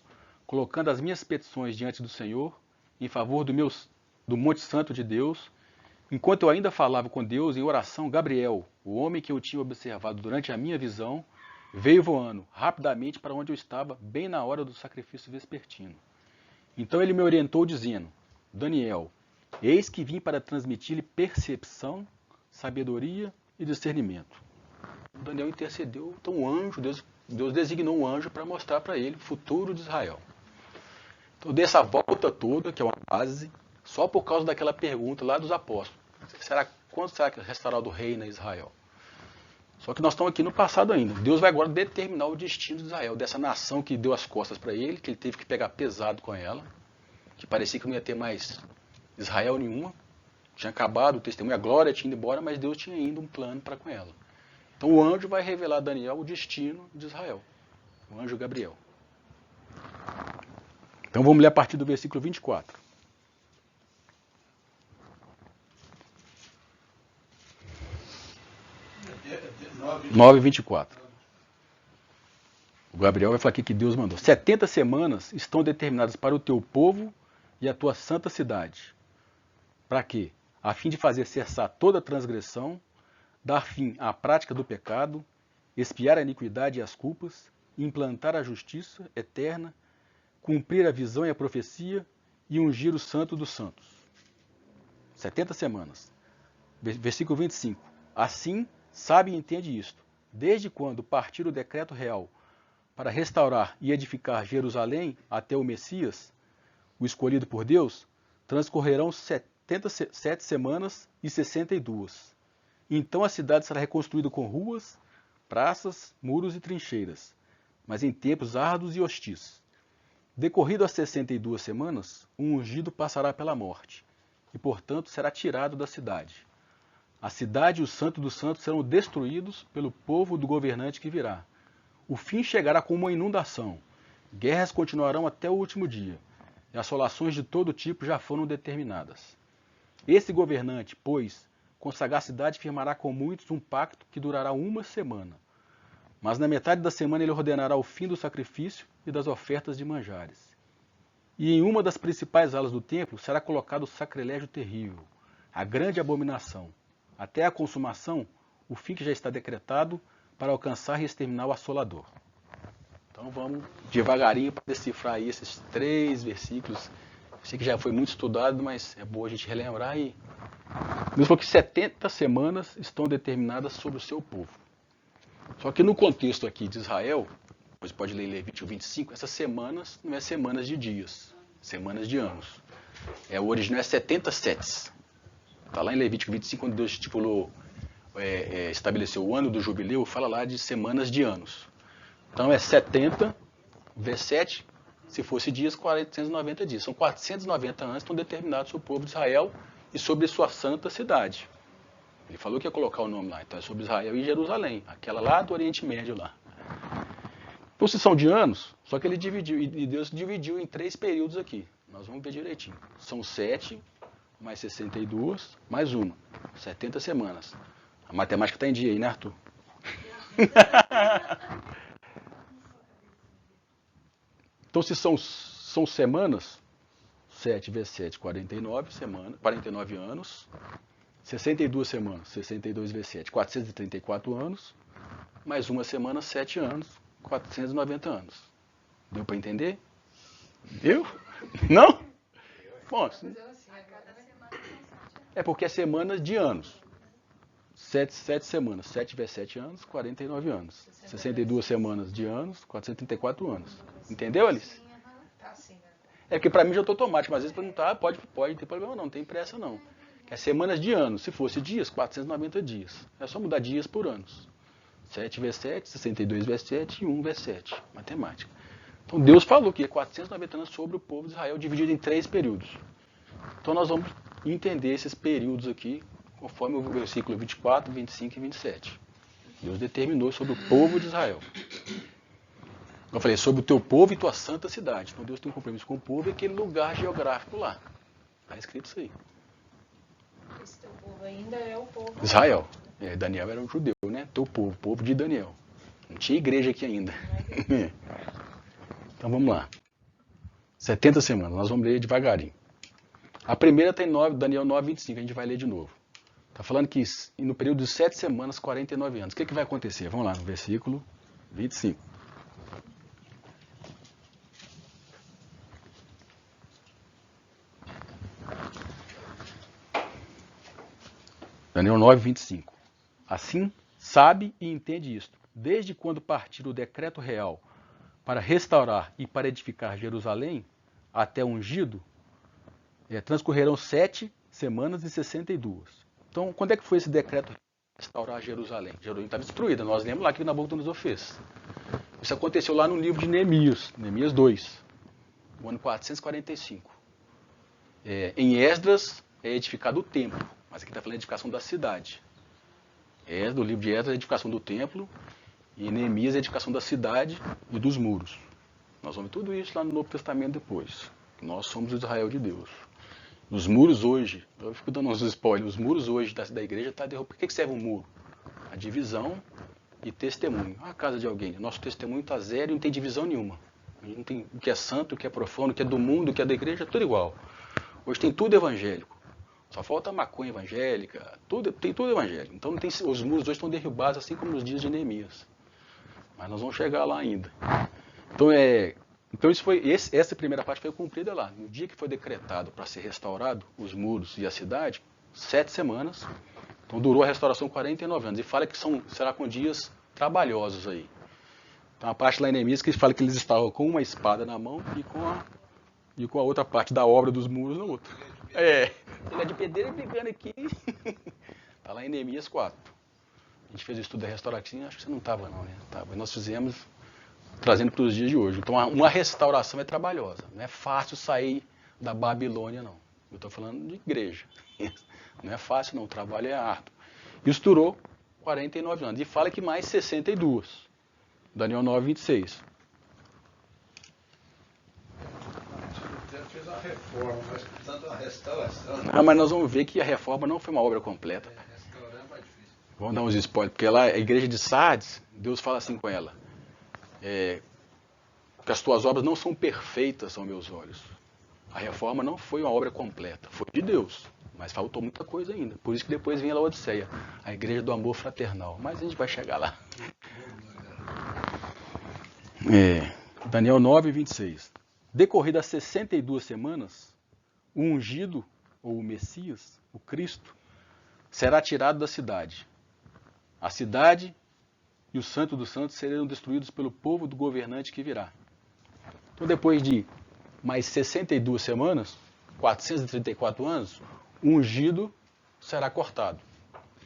colocando as minhas petições diante do Senhor, em favor do Monte Santo de Deus. Enquanto eu ainda falava com Deus em oração, Gabriel, o homem que eu tinha observado durante a minha visão, veio voando rapidamente para onde eu estava, bem na hora do sacrifício vespertino. Então ele me orientou dizendo, Daniel, eis que vim para transmitir-lhe percepção, sabedoria e discernimento. Daniel intercedeu, então o anjo, Deus designou um anjo para mostrar para ele o futuro de Israel. Então dessa volta toda, que é uma base, só por causa daquela pergunta lá dos apóstolos. Quando será que é restaurado o reino em Israel? Só que nós estamos aqui no passado ainda. Deus vai agora determinar o destino de Israel, dessa nação que deu as costas para ele, que ele teve que pegar pesado com ela, que parecia que não ia ter mais Israel nenhuma. Tinha acabado o testemunho, a glória tinha ido embora, mas Deus tinha ainda um plano para com ela. Então o anjo vai revelar a Daniel o destino de Israel. O anjo Gabriel. Então vamos ler a partir do versículo 24. 9:24. O Gabriel vai falar aqui que Deus mandou. 70 semanas estão determinadas para o teu povo e a tua santa cidade. Para quê? A fim de fazer cessar toda transgressão, dar fim à prática do pecado, expiar a iniquidade e as culpas, implantar a justiça eterna, cumprir a visão e a profecia e ungir o santo dos santos. 70 semanas. Versículo 25. Assim, sabe e entende isto. Desde quando partir o decreto real para restaurar e edificar Jerusalém até o Messias, o escolhido por Deus, transcorrerão 77 semanas e 62. Então a cidade será reconstruída com ruas, praças, muros e trincheiras, mas em tempos árduos e hostis. Decorrido as 62 semanas, o ungido passará pela morte, e portanto será tirado da cidade. A cidade e o santo dos santos serão destruídos pelo povo do governante que virá. O fim chegará como uma inundação. Guerras continuarão até o último dia, e assolações de todo tipo já foram determinadas. Esse governante, pois, com sagacidade firmará com muitos um pacto que durará uma semana. Mas na metade da semana ele ordenará o fim do sacrifício e das ofertas de manjares. E em uma das principais alas do templo será colocado o sacrilégio terrível, a grande abominação, até a consumação, o fim que já está decretado para alcançar e exterminar o assolador. Então vamos devagarinho para decifrar aí esses 3 versículos. Sei que já foi muito estudado, mas é bom a gente relembrar aí. Deus falou que 70 semanas estão determinadas sobre o seu povo. Só que no contexto aqui de Israel, depois pode ler em Levítico 25, essas semanas não é semanas de dias, semanas de anos. O original é 70 setes. Está lá em Levítico 25, quando Deus estipulou, estabeleceu o ano do jubileu, fala lá de semanas de anos. Então é 70 vezes 7, se fosse dias, 490 dias. São 490 anos que estão determinados sobre o povo de Israel e sobre sua santa cidade. Ele falou que ia colocar o nome lá, então é sobre Israel e Jerusalém, aquela lá do Oriente Médio lá. Então se são de anos, só que ele dividiu, e Deus dividiu em 3 períodos aqui. Nós vamos ver direitinho. São 7, mais 62, mais uma. 70 semanas. A matemática está em dia aí, né, Arthur? Então, se são semanas, 7 vezes 7, 49 semanas, 49 anos. 62 semanas, 62 vezes 7, 434 anos. Mais uma semana, 7 anos, 490 anos. Deu para entender? Deu? Não? Bom, é porque é semanas de anos. 7 semanas. 7 vezes 7 anos, 49 anos. 62 semanas de anos, 434 anos. Entendeu, Alice? Tá assim, né? É porque para mim já está automático, mas às vezes perguntar, pode, não tem problema não tem pressa não. É semanas de anos. Se fosse dias, 490 dias. É só mudar dias por anos. 7 vezes 7, 62 vezes 7 e 1 vezes 7. Matemática. Então Deus falou que é 490 anos sobre o povo de Israel, dividido em 3 períodos. Então nós vamos entender esses períodos aqui, conforme o versículo 24, 25 e 27. Deus determinou sobre o povo de Israel. Eu falei, sobre o teu povo e tua santa cidade. Então Deus tem um compromisso com o povo e aquele lugar geográfico lá. Está escrito isso aí. Esse teu povo ainda é o povo. Israel. Daniel era um judeu, né? Teu povo, povo de Daniel. Não tinha igreja aqui ainda. Então vamos lá. 70 semanas, nós vamos ler devagarinho. A primeira tem Daniel 9, 25, a gente vai ler de novo. Está falando que no período de 7 semanas, 49 anos. O que vai acontecer? Vamos lá, no versículo 25. Daniel 9, 25. Assim, sabe e entende isto. Desde quando partir o decreto real para restaurar e para edificar Jerusalém, até ungido, transcorrerão 7 semanas e 62. Então, quando é que foi esse decreto para restaurar Jerusalém? Jerusalém estava destruída, nós lemos lá que Nabucodonosor fez. Isso aconteceu lá no livro de Neemias, Neemias 2, no ano 445. Em Esdras é edificado o templo, mas aqui está falando de edificação da cidade. Do livro de Esdras é a edificação do templo, e Neemias é a edificação da cidade e dos muros. Nós vamos ver tudo isso lá no Novo Testamento depois. Nós somos o Israel de Deus. Os muros hoje, eu fico dando uns spoilers, os muros hoje da igreja estão derrubados. Por que serve um muro? A divisão e testemunho. A casa de alguém, nosso testemunho está zero e não tem divisão nenhuma. Não tem o que é santo, o que é profano, o que é do mundo, o que é da igreja, é tudo igual. Hoje tem tudo evangélico. Só falta a maconha evangélica, tem tudo evangélico. Então não tem, os muros hoje estão derrubados, assim como nos dias de Neemias. Mas nós vamos chegar lá ainda. Então essa primeira parte foi cumprida lá. No dia que foi decretado para ser restaurado os muros e a cidade, 7 semanas. Então durou a restauração 49 anos. E fala que será com dias trabalhosos aí. Então a parte lá em Neemias que fala que eles estavam com uma espada na mão e com a outra parte da obra dos muros na outra. Ele é de pedreiro e brigando aqui. Está lá em Neemias 4. A gente fez o estudo da restauração, acho que você não estava não, né? Tava. Nós fizemos trazendo para os dias de hoje. Então uma restauração é trabalhosa. Não é fácil sair da Babilônia, não. Eu estou falando de igreja. Não é fácil, não. O trabalho é árduo. Isso durou 49 anos. E fala que mais 62. Daniel 9, 26. Fez uma reforma, mas portanto uma restauração. Mas nós vamos ver que a reforma não foi uma obra completa. Restaurar é mais difícil. Vamos dar uns spoilers, porque lá, a igreja de Sardes, Deus fala assim com ela. Que as tuas obras não são perfeitas aos meus olhos. A reforma não foi uma obra completa. Foi de Deus, mas faltou muita coisa ainda. Por isso que depois vem a Laodiceia, a igreja do amor fraternal. Mas a gente vai chegar lá. Daniel 9, 26. Decorridas 62 semanas, o ungido, ou o Messias, o Cristo, será tirado da cidade. A cidade e os santos dos santos serão destruídos pelo povo do governante que virá. Então, depois de mais 62 semanas, 434 anos, o ungido será cortado.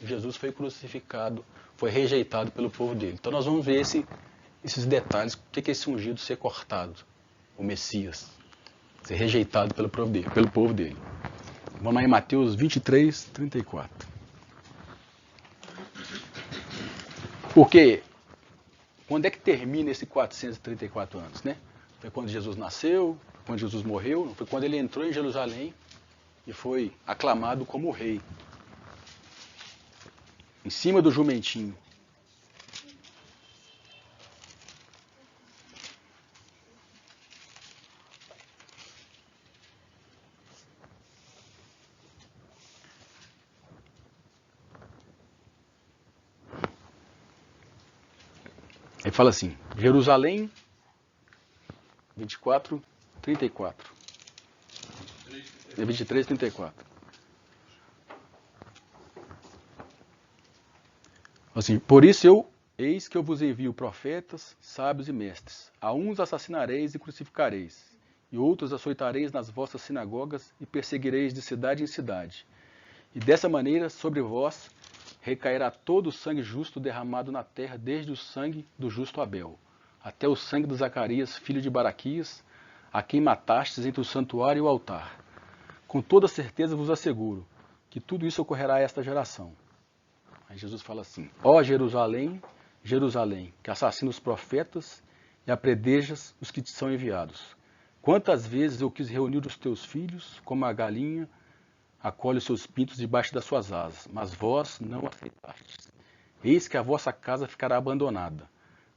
Jesus foi crucificado, foi rejeitado pelo povo dele. Então nós vamos ver esses detalhes, o que é esse ungido ser cortado, o Messias, ser rejeitado pelo povo dele. Vamos lá em Mateus 23, 34. Porque quando é que termina esse 434 anos, né? Foi quando Jesus nasceu, quando Jesus morreu, não foi quando ele entrou em Jerusalém e foi aclamado como rei. Em cima do jumentinho. Ele fala assim, Jerusalém 24, 34. 23, 34. Assim, por isso eis que eu vos envio profetas, sábios e mestres. A uns assassinareis e crucificareis, e outros açoitareis nas vossas sinagogas e perseguireis de cidade em cidade. E dessa maneira sobre vós recairá todo o sangue justo derramado na terra, desde o sangue do justo Abel, até o sangue de Zacarias, filho de Baraquias, a quem matastes entre o santuário e o altar. Com toda certeza vos asseguro que tudo isso ocorrerá a esta geração. Aí Jesus fala assim, ó Jerusalém, Jerusalém, que assassina os profetas e apredejas os que te são enviados. Quantas vezes eu quis reunir os teus filhos, como a galinha acolhe os seus pintos debaixo das suas asas, mas vós não aceitastes. Eis que a vossa casa ficará abandonada,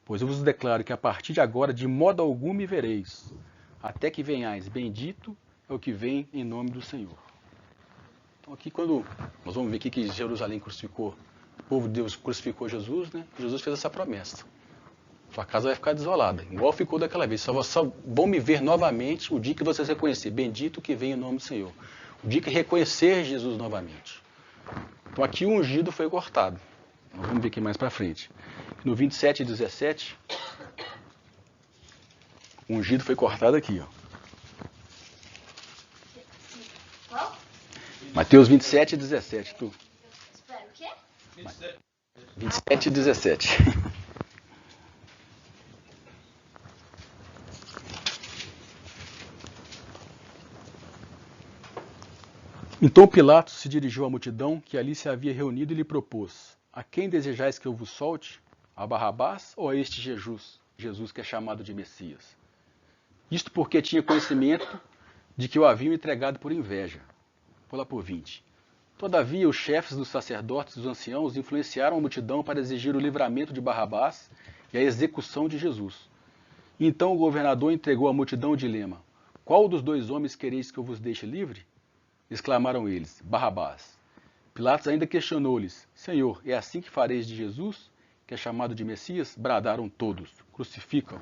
pois eu vos declaro que a partir de agora de modo algum me vereis, até que venhais, bendito é o que vem em nome do Senhor. Então aqui quando nós vamos ver aqui que Jerusalém crucificou, o povo de Deus crucificou Jesus, né? Jesus fez essa promessa. Sua casa vai ficar desolada, igual ficou daquela vez. Só vão me ver novamente o dia que vocês reconhecer, bendito que vem em nome do Senhor. O dia que reconhecer Jesus novamente. Então aqui o ungido foi cortado. Nós vamos ver aqui mais para frente. No 27 e 17, o ungido foi cortado aqui, ó. Qual? Mateus 27 e 17. Tu. Espera, o quê? 27 e 17. Então Pilatos se dirigiu à multidão que ali se havia reunido e lhe propôs: a quem desejais que eu vos solte? A Barrabás ou a este Jesus que é chamado de Messias? Isto porque tinha conhecimento de que o haviam entregado por inveja. Vou lá por 20. Todavia os chefes dos sacerdotes e dos anciãos influenciaram a multidão para exigir o livramento de Barrabás e a execução de Jesus. E então o governador entregou à multidão o dilema: qual dos dois homens quereis que eu vos deixe livre? Exclamaram eles: Barrabás. Pilatos ainda questionou-lhes: Senhor, é assim que fareis de Jesus, que é chamado de Messias? Bradaram todos: crucificam.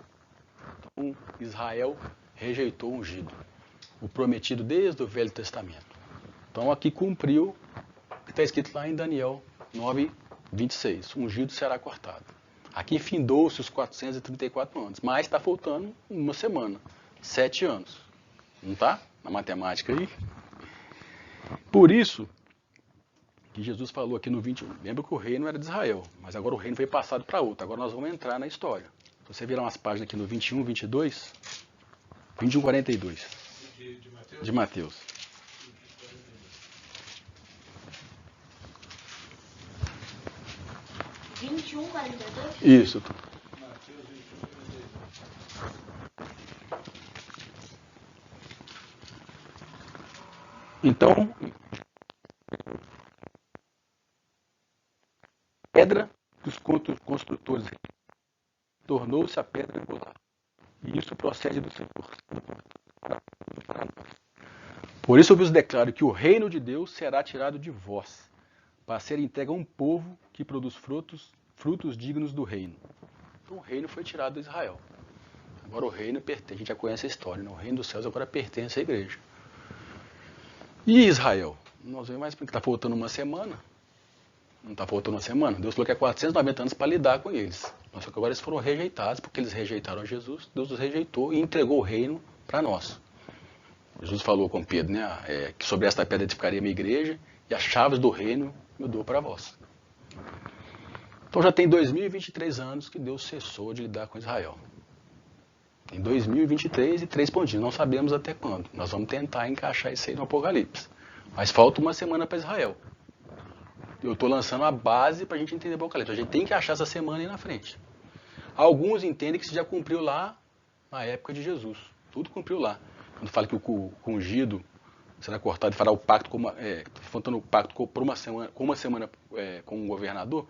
Então Israel rejeitou o ungido, o prometido desde o Velho Testamento. Então aqui cumpriu o que está escrito lá em Daniel 9, 26. O ungido será cortado. Aqui findou-se os 434 anos, mas está faltando uma semana, 7 anos. Não está? Na matemática aí. Por isso que Jesus falou aqui no 21. Lembra que o reino era de Israel, mas agora o reino foi passado para outro. Agora nós vamos entrar na história. Se você virar umas páginas aqui no 21, 22, 21, 42 de Mateus. Vinte e um, 42? Isso. Então, pedra dos construtores tornou-se a pedra angular. E isso procede do Senhor. Por isso eu vos declaro que o reino de Deus será tirado de vós, para ser entregue a um povo que produz frutos dignos do reino. Então o reino foi tirado de Israel. Agora o reino pertence, a gente já conhece a história, né? O reino dos céus agora pertence à igreja. E Israel? Nós vemos mais porque está faltando uma semana. Não está faltando uma semana. Deus falou que é 490 anos para lidar com eles. Só que agora eles foram rejeitados, porque eles rejeitaram a Jesus. Deus os rejeitou e entregou o reino para nós. Jesus falou com Pedro, né, que sobre esta pedra edificaria a minha igreja e as chaves do reino eu dou para vós. Então já tem 2023 anos que Deus cessou de lidar com Israel. Em 2023 e 3 pontinhos. Não sabemos até quando. Nós vamos tentar encaixar isso aí no Apocalipse. Mas falta uma semana para Israel. Eu estou lançando a base para a gente entender o Apocalipse. A gente tem que achar essa semana aí na frente. Alguns entendem que isso já cumpriu lá na época de Jesus. Tudo cumpriu lá. Quando fala que o ungido será cortado e fará o pacto faltando o pacto por uma semana com o governador,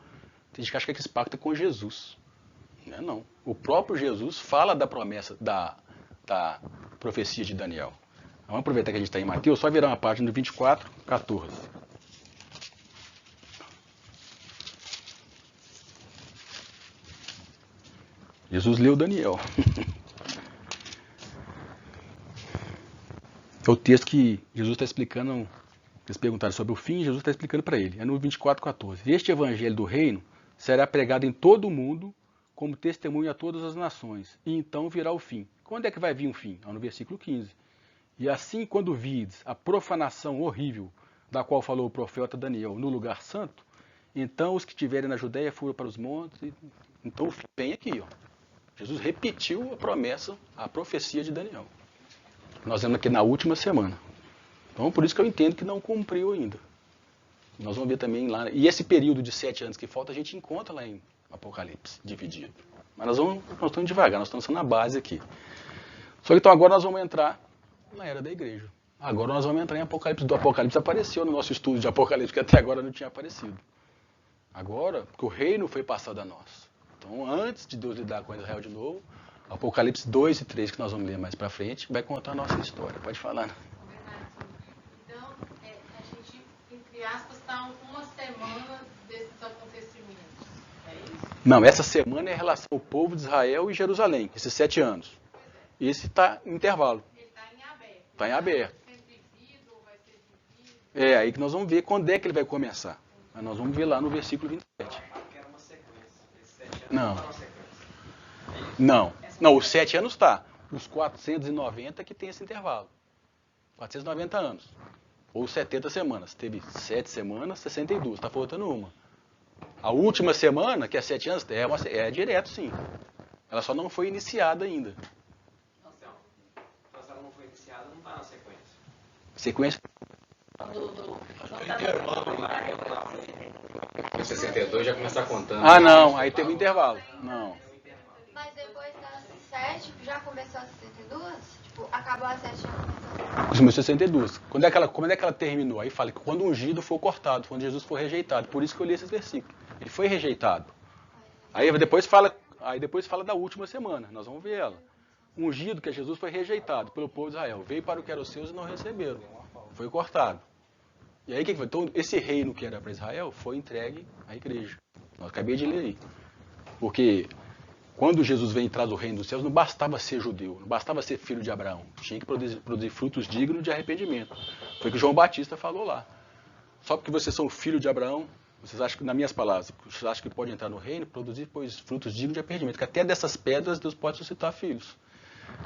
tem gente que acha que esse pacto é com Jesus. Não é não. O próprio Jesus fala da promessa, da profecia de Daniel. Vamos aproveitar que a gente está em Mateus, só virar uma página do 24, 14. Jesus leu Daniel. É o texto que Jesus está explicando. Eles perguntaram sobre o fim, Jesus está explicando para ele. É no 24:14. Este evangelho do reino será pregado em todo o mundo como testemunho a todas as nações. E então virá o fim. Quando é que vai vir o fim? No versículo 15. E assim, quando vides a profanação horrível da qual falou o profeta Daniel no lugar santo, então os que estiverem na Judéia foram para os montes. Então o fim vem aqui, ó. Jesus repetiu a promessa, a profecia de Daniel. Nós vemos aqui na última semana. Então, por isso que eu entendo que não cumpriu ainda. Nós vamos ver também lá. E esse período de 7 anos que falta, a gente encontra lá em Apocalipse, dividido. Mas nós estamos devagar, nós estamos na base aqui. Só que então agora nós vamos entrar na era da igreja. Agora nós vamos entrar em Apocalipse. Do Apocalipse apareceu no nosso estudo de Apocalipse, que até agora não tinha aparecido. Agora, porque o reino foi passado a nós. Então, antes de Deus lidar com Israel de novo, Apocalipse 2 e 3, que nós vamos ler mais pra frente, vai contar a nossa história. Pode falar, né? Então, a gente, entre aspas, está uma semana desses acontecimentos. É isso? Não, essa semana é em relação ao povo de Israel e Jerusalém, esses 7 anos. Esse está em intervalo. Ele está em aberto. Está em aberto. Vai ser vivido ou vai ser vivido? Aí que nós vamos ver quando é que ele vai começar. Mas nós vamos ver lá no versículo 27. Não. Não, os 7 anos está. Os 490 que tem esse intervalo. 490 anos. Ou 70 semanas. Teve 7 semanas, 62. Está faltando uma. A última semana, que é 7 anos, é direto sim. Ela só não foi iniciada ainda. Então, se ela não foi iniciada, não está na sequência. Sequência. Em 62 já começar contando. Ah, não. Aí teve um intervalo. Não. Mas depois das 7 já começou a 62? Tipo, acabou a 7 já começou a 62. Começou em 62. Quando é que ela terminou? Aí fala que quando o ungido for cortado, quando Jesus for rejeitado. Por isso que eu li esses versículos. Ele foi rejeitado. Aí depois fala da última semana. Nós vamos ver ela. O ungido, que é Jesus, foi rejeitado pelo povo de Israel. Veio para o que era os seus e não receberam. Foi cortado. E aí o que foi? Então esse reino que era para Israel foi entregue à igreja. Eu acabei de ler aí. Porque quando Jesus vem e traz o reino dos céus, não bastava ser judeu, não bastava ser filho de Abraão. Tinha que produzir frutos dignos de arrependimento. Foi o que João Batista falou lá. Só porque vocês são filho de Abraão, vocês acham que, nas minhas palavras, vocês acham que pode entrar no reino, produzir pois, frutos dignos de arrependimento. Que até dessas pedras Deus pode suscitar filhos.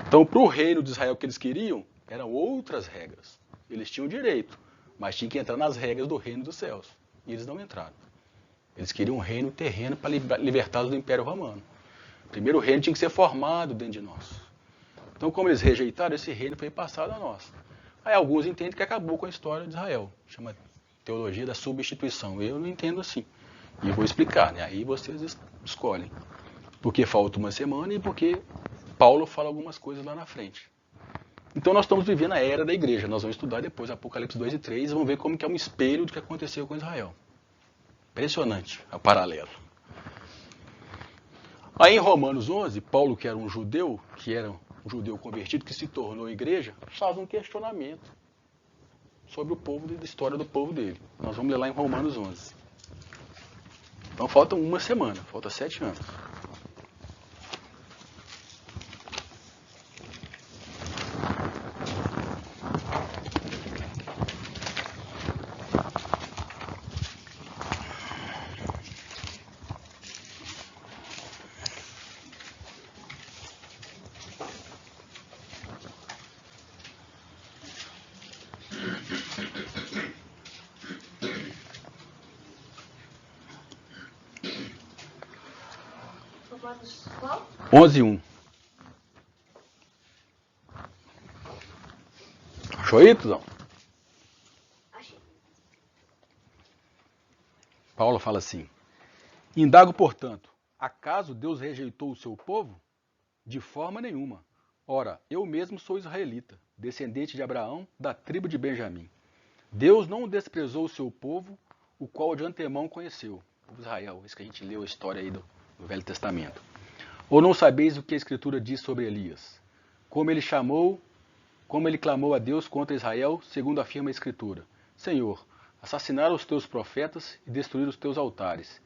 Então, para o reino de Israel que eles queriam, eram outras regras. Eles tinham direito, mas tinham que entrar nas regras do reino dos céus. E eles não entraram. Eles queriam um reino terreno para libertá-los do Império Romano. Primeiro o reino tinha que ser formado dentro de nós. Então, como eles rejeitaram, esse reino foi passado a nós. Aí alguns entendem que acabou com a história de Israel. Chama teologia da substituição. Eu não entendo assim. E eu vou explicar, né? Aí vocês escolhem. Porque falta uma semana e porque Paulo fala algumas coisas lá na frente. Então nós estamos vivendo a era da igreja. Nós vamos estudar depois Apocalipse 2 e 3 e vamos ver como que é um espelho do que aconteceu com Israel. Impressionante, o paralelo. Aí em Romanos 11, Paulo, que era um judeu convertido, que se tornou igreja, faz um questionamento sobre o povo, da história do povo dele. Nós vamos ler lá em Romanos 11. Então falta uma semana, falta 7 anos. Qual? 11:1. Achou aí, Tuzão? Achei. Paulo fala assim: indago, portanto, acaso Deus rejeitou o seu povo? De forma nenhuma. Ora, eu mesmo sou israelita, descendente de Abraão, da tribo de Benjamim. Deus não desprezou o seu povo, o qual de antemão conheceu. O povo de Israel, isso que a gente leu a história aí do Velho Testamento. Ou não sabeis o que a Escritura diz sobre Elias? Como ele clamou a Deus contra Israel, segundo afirma a Escritura. Senhor, assassinaram os teus profetas e destruíram os teus altares.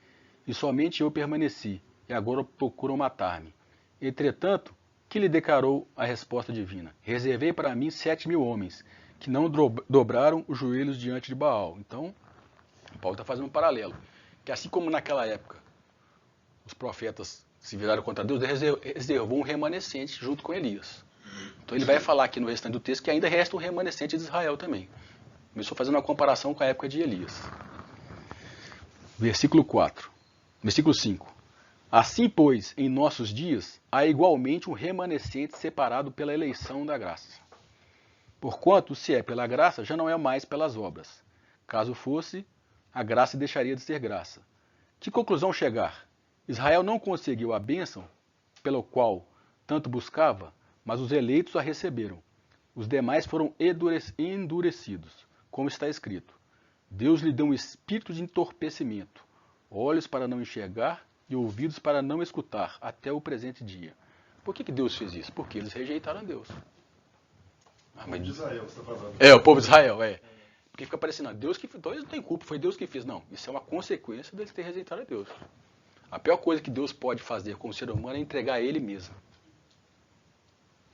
E somente eu permaneci, e agora procuram matar-me. Entretanto, que lhe declarou a resposta divina? Reservei para mim 7.000 homens, que não dobraram os joelhos diante de Baal. Então, Paulo está fazendo um paralelo. Que assim como naquela época os profetas se viraram contra Deus, Deus reservou um remanescente junto com Elias. Então ele vai falar aqui no restante do texto que ainda resta um remanescente de Israel também. Começou fazendo uma comparação com a época de Elias. Versículo 5. Assim, pois, em nossos dias, há igualmente um remanescente separado pela eleição da graça. Porquanto, se é pela graça, já não é mais pelas obras. Caso fosse, a graça deixaria de ser graça. Que conclusão chegar? Israel não conseguiu a bênção pela qual tanto buscava, mas os eleitos a receberam. Os demais foram endurecidos, como está escrito. Deus lhe deu um espírito de entorpecimento, olhos para não enxergar e ouvidos para não escutar, até o presente dia. Por que Deus fez isso? Porque eles rejeitaram Deus. O povo de Israel, você está falando. É, o povo de Israel, é. Porque fica parecendo, Deus que então eles não têm culpa, foi Deus que fez. Não, isso é uma consequência deles terem rejeitado a Deus. A pior coisa que Deus pode fazer com o ser humano é entregar a ele mesmo.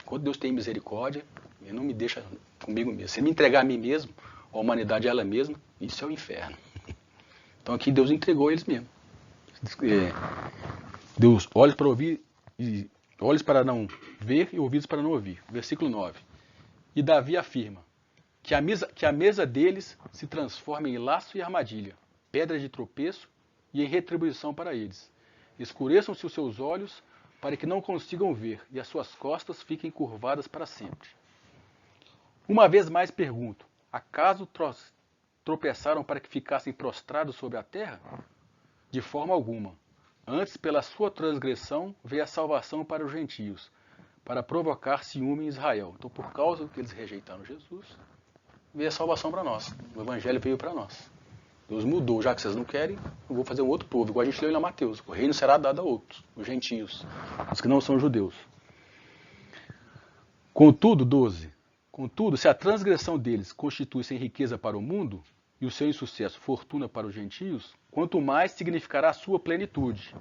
Quando Deus tem misericórdia, ele não me deixa comigo mesmo. Se ele me entregar a mim mesmo, a humanidade ela mesma, isso é o inferno. Então aqui Deus entregou eles mesmo. Deus, olhos para ouvir, olhos para não ver e ouvidos para não ouvir. Versículo 9. E Davi afirma que a mesa deles se transforma em laço e armadilha, pedra de tropeço e em retribuição para eles. Escureçam-se os seus olhos para que não consigam ver, e as suas costas fiquem curvadas para sempre. Uma vez mais pergunto, acaso tropeçaram para que ficassem prostrados sobre a terra? De forma alguma. Antes, pela sua transgressão, veio a salvação para os gentios, para provocar ciúme em Israel. Então, por causa que eles rejeitaram Jesus, veio a salvação para nós. O evangelho veio para nós. Deus mudou, já que vocês não querem, eu vou fazer um outro povo, igual a gente leu em Mateus. O reino será dado a outros, os gentios, os que não são judeus. Contudo, 12. Contudo, se a transgressão deles constitui-se riqueza para o mundo, e o seu insucesso fortuna para os gentios, quanto mais significará a sua plenitude.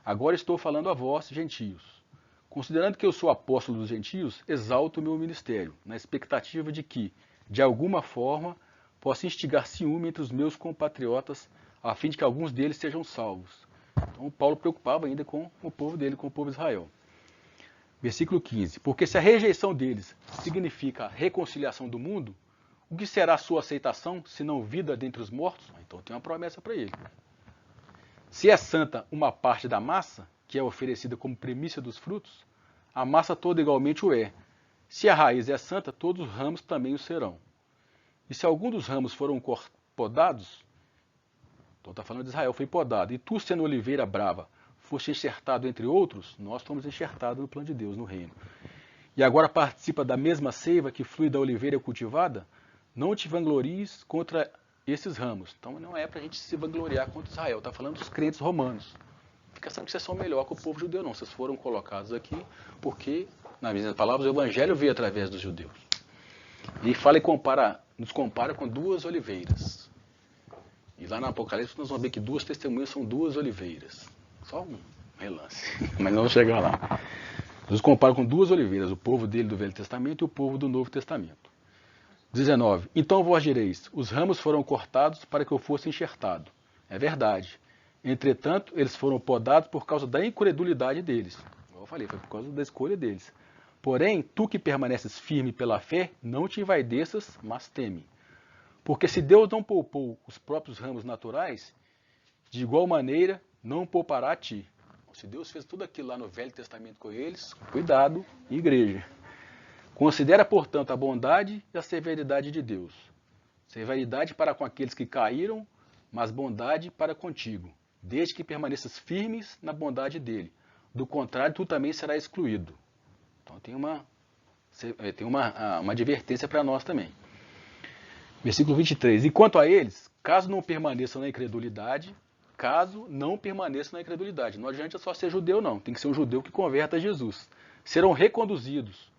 Agora estou falando a vós, gentios. Considerando que eu sou apóstolo dos gentios, exalto o meu ministério, na expectativa de que, de alguma forma, possa instigar ciúme entre os meus compatriotas, a fim de que alguns deles sejam salvos. Então Paulo preocupava ainda com o povo dele, com o povo de Israel. Versículo 15. Porque se a rejeição deles significa a reconciliação do mundo, o que será a sua aceitação, se não vida dentre os mortos? Então tem uma promessa para ele. Se é santa uma parte da massa, que é oferecida como primícia dos frutos, a massa toda igualmente o é. Se a raiz é santa, todos os ramos também o serão. E se algum dos ramos foram podados, então está falando de Israel, foi podado, e tu, sendo oliveira brava, foste enxertado entre outros, nós fomos enxertados no plano de Deus, no reino. E agora participa da mesma seiva que flui da oliveira cultivada, não te vanglories contra esses ramos. Então não é para a gente se vangloriar contra Israel, está falando dos crentes romanos. Fica sabendo que vocês são melhor que o povo judeu, não. Vocês foram colocados aqui porque, nas minhas palavras, o evangelho veio através dos judeus. E fala e nos compara com duas oliveiras. E lá no Apocalipse nós vamos ver que duas testemunhas são duas oliveiras. Só um relance, mas não vamos chegar lá. Nos compara com duas oliveiras, o povo dele do Velho Testamento e o povo do Novo Testamento. 19. Então vós direis, os ramos foram cortados para que eu fosse enxertado. É verdade. Entretanto, eles foram podados por causa da incredulidade deles. Como eu falei, foi por causa da escolha deles. Porém, tu que permaneces firme pela fé, não te envaideças, mas teme. Porque se Deus não poupou os próprios ramos naturais, de igual maneira não poupará a ti. Se Deus fez tudo aquilo lá no Velho Testamento com eles, cuidado, igreja. Considera, portanto, a bondade e a severidade de Deus. Severidade para com aqueles que caíram, mas bondade para contigo, desde que permaneças firmes na bondade dele. Do contrário, tu também serás excluído. Então tem uma advertência para nós também. Versículo 23. E quanto a eles, caso não permaneçam na incredulidade, não adianta só ser judeu não, tem que ser um judeu que converta a Jesus. Serão reconduzidos,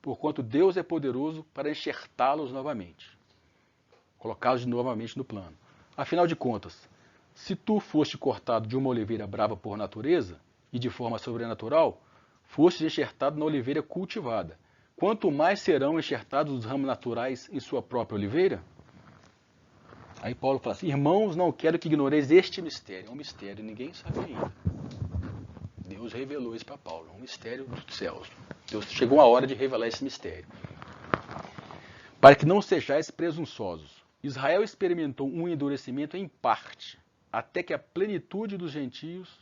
porquanto Deus é poderoso para enxertá-los novamente. Colocá-los novamente no plano. Afinal de contas, se tu foste cortado de uma oliveira brava por natureza, e de forma sobrenatural, foste enxertado na oliveira cultivada. Quanto mais serão enxertados os ramos naturais em sua própria oliveira? Aí Paulo fala assim, irmãos, não quero que ignoreis este mistério. É um mistério, ninguém sabe ainda. Deus revelou isso para Paulo, é um mistério dos céus. Deus chegou a hora de revelar esse mistério. Para que não sejais presunçosos. Israel experimentou um endurecimento em parte, até que a plenitude dos gentios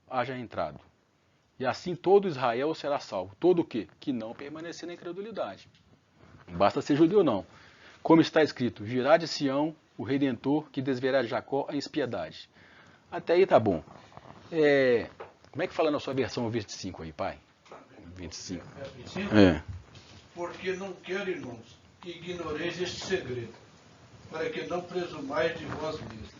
haja entrado. E assim todo Israel será salvo. Todo o quê? Que não permanecer na incredulidade. Não basta ser judeu, não. Como está escrito, virá de Sião o Redentor que desviará de Jacó a impiedade. Até aí tá bom. Como é que fala na sua versão 25 aí, pai? 25. Porque não quero, irmãos, que ignoreis este segredo, para que não presumais de vós mesmos.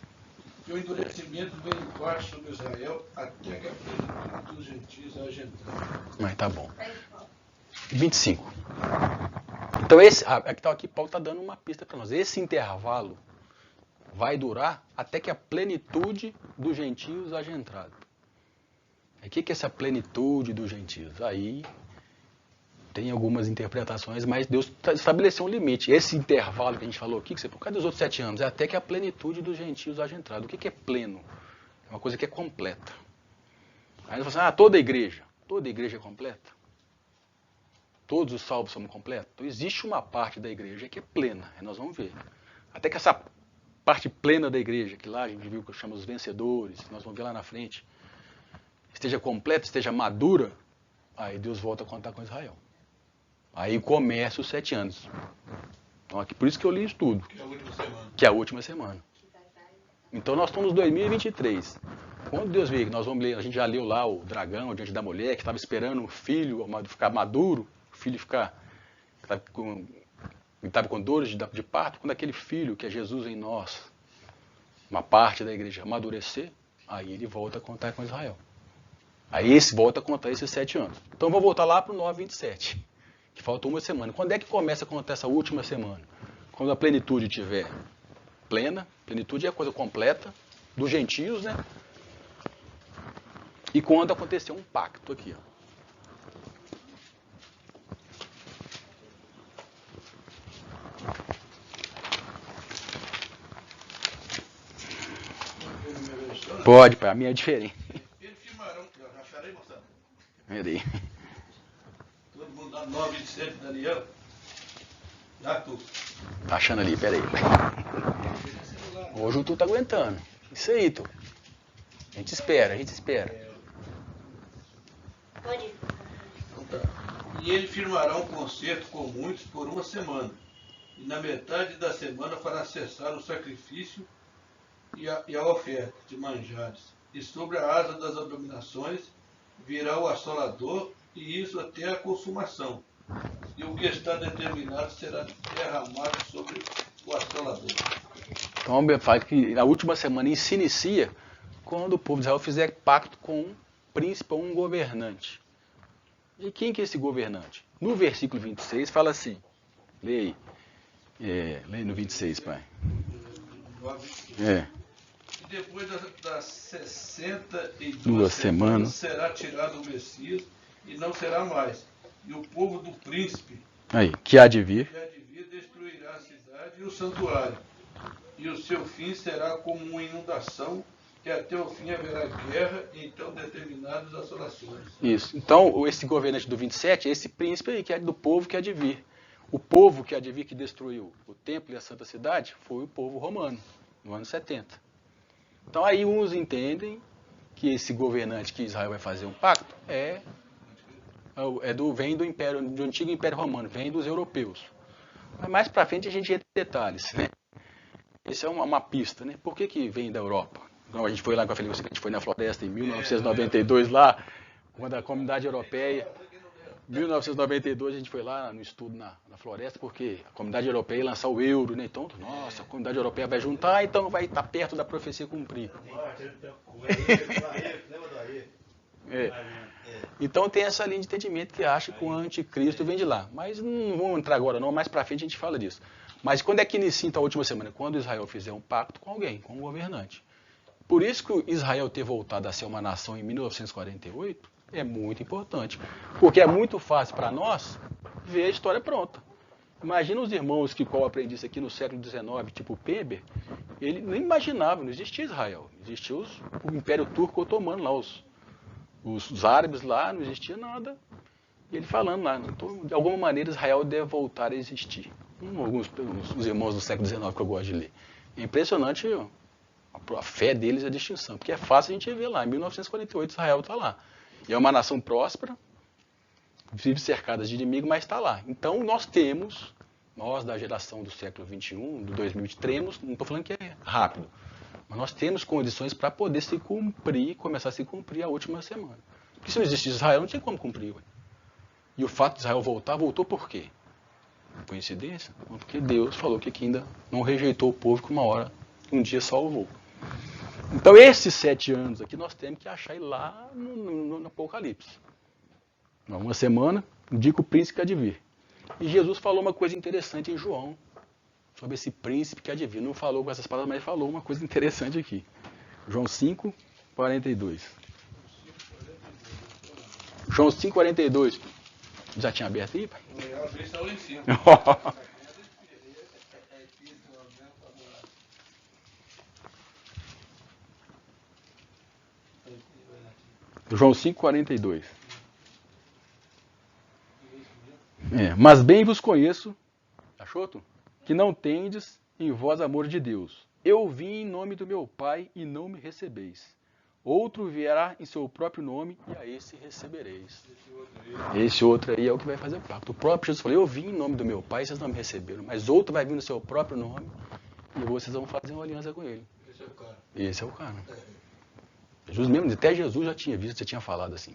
Que o endurecimento vem em parte sobre Israel, até que a plenitude dos gentios haja entrado. Mas tá bom. 25. Então aqui Paulo está dando uma pista para nós. Esse intervalo vai durar até que a plenitude dos gentios haja entrado. O que é essa plenitude dos gentios? Aí tem algumas interpretações, mas Deus estabeleceu um limite. Esse intervalo que a gente falou aqui, que você por causa dos outros 7 anos, é até que a plenitude dos gentios haja entrado. O que é pleno? É uma coisa que é completa. Aí você fala assim, toda igreja é completa? Todos os salvos são completos? Então existe uma parte da igreja que é plena, aí nós vamos ver. Até que essa parte plena da igreja, que lá a gente viu que chama os vencedores, nós vamos ver lá na frente, esteja completa, esteja madura, aí Deus volta a contar com Israel. Aí começa os 7 anos. Então, aqui, por isso que eu li isso tudo. Que é a última semana. Então nós estamos em 2023. Quando Deus vê que nós vamos ler, a gente já leu lá o dragão diante da mulher, que estava esperando o filho ficar maduro, o filho estava com dores de parto, quando aquele filho, que é Jesus em nós, uma parte da igreja amadurecer, aí ele volta a contar com Israel. Aí volta a contar esses 7 anos. Então vou voltar lá para o 9:27. Que falta uma semana. Quando é que começa a contar essa última semana? Quando a plenitude estiver plena, plenitude é a coisa completa, dos gentios, né? E quando acontecer um pacto aqui, ó. Pode, pai, a minha é diferente. Eles firmarão, já acharei, moçada. Peraí. Todo mundo dá 9:27, Daniel. Já tu. Tá achando ali, peraí. Hoje o Tu tá aguentando. Isso aí, Tu. A gente espera. Pode ir. E ele firmará um concerto com muitos por uma semana. E na metade da semana fará cessar o sacrifício e a oferta de manjares. E sobre a asa das abominações virá o assolador, e isso até a consumação. E o que está determinado será derramado sobre o assolador. Então, fala que a última semana se inicia quando o povo de Israel fizer pacto com um príncipe ou um governante. E quem que é esse governante? No versículo 26 fala assim, lê aí. Lê no 26, pai. E depois das 62 semanas será tirado o Messias e não será mais. E o povo do príncipe que há de vir destruirá a cidade e o santuário. E o seu fim será como uma inundação, que até o fim haverá guerra e então determinadas assolações. Isso. Então, esse governante do 27 é esse príncipe aí, que é do povo que há de vir. O povo que há de vir, que destruiu o templo e a santa cidade, foi o povo romano, no ano 70. Então, aí uns entendem que esse governante que Israel vai fazer um pacto vem do Império, do antigo Império Romano, vem dos europeus. Mas mais para frente a gente entra em detalhes, né? Isso é uma pista, né? Por que vem da Europa? Então, a gente foi lá com a Felipe, a gente foi na floresta em 1992 lá, quando a comunidade europeia, 1992 a gente foi lá no estudo na floresta, porque a comunidade europeia ia lançar o euro, né? Então, nossa, a comunidade europeia vai juntar, então vai estar perto da profecia cumprir. Então tem essa linha de entendimento que acha que o anticristo vem de lá. Mas não vamos entrar agora não, mais pra frente a gente fala disso. Mas quando é que inicia então a última semana? Quando Israel fizer um pacto com alguém, com um governante. Por isso que Israel ter voltado a ser uma nação em 1948 é muito importante. Porque é muito fácil para nós ver a história pronta. Imagina os irmãos que qual aprendi isso aqui no século XIX, tipo Peber, ele nem imaginava, não existia Israel. Existia o Império Turco Otomano lá, os árabes lá, não existia nada. E ele falando lá, então, de alguma maneira Israel deve voltar a existir. Os irmãos do século XIX que eu gosto de ler. É impressionante a fé deles e a distinção, porque é fácil a gente ver lá, em 1948 Israel está lá. E é uma nação próspera, vive cercada de inimigo, mas está lá. Então nós da geração do século XXI, do 2023, não estou falando que é rápido, mas nós temos condições para poder começar a se cumprir a última semana. Porque se não existisse Israel, não tinha como cumprir. Ué. E o fato de Israel voltou por quê? Coincidência? Não, porque Deus falou que ainda não rejeitou o povo que um dia salvou. Então esses 7 anos aqui nós temos que achar lá no Apocalipse. Uma semana, indica o príncipe que há de vir. E Jesus falou uma coisa interessante em João, sobre esse príncipe que há de vir. Não falou com essas palavras, mas falou uma coisa interessante aqui. João 5, 42. João 5, 42. Já tinha aberto aí, pai? Eu abri, está lá em cima. João 5, 42. Mas bem vos conheço, achou tu? Que não tendes em vós amor de Deus. Eu vim em nome do meu Pai e não me recebeis. Outro virá em seu próprio nome e a esse recebereis. Esse outro aí é o que vai fazer o pacto. O próprio Jesus falou, eu vim em nome do meu Pai e vocês não me receberam. Mas outro vai vir no seu próprio nome e vocês vão fazer uma aliança com ele. Esse é o cara. Esse é o cara. Jesus mesmo, até Jesus já tinha visto, já tinha falado assim.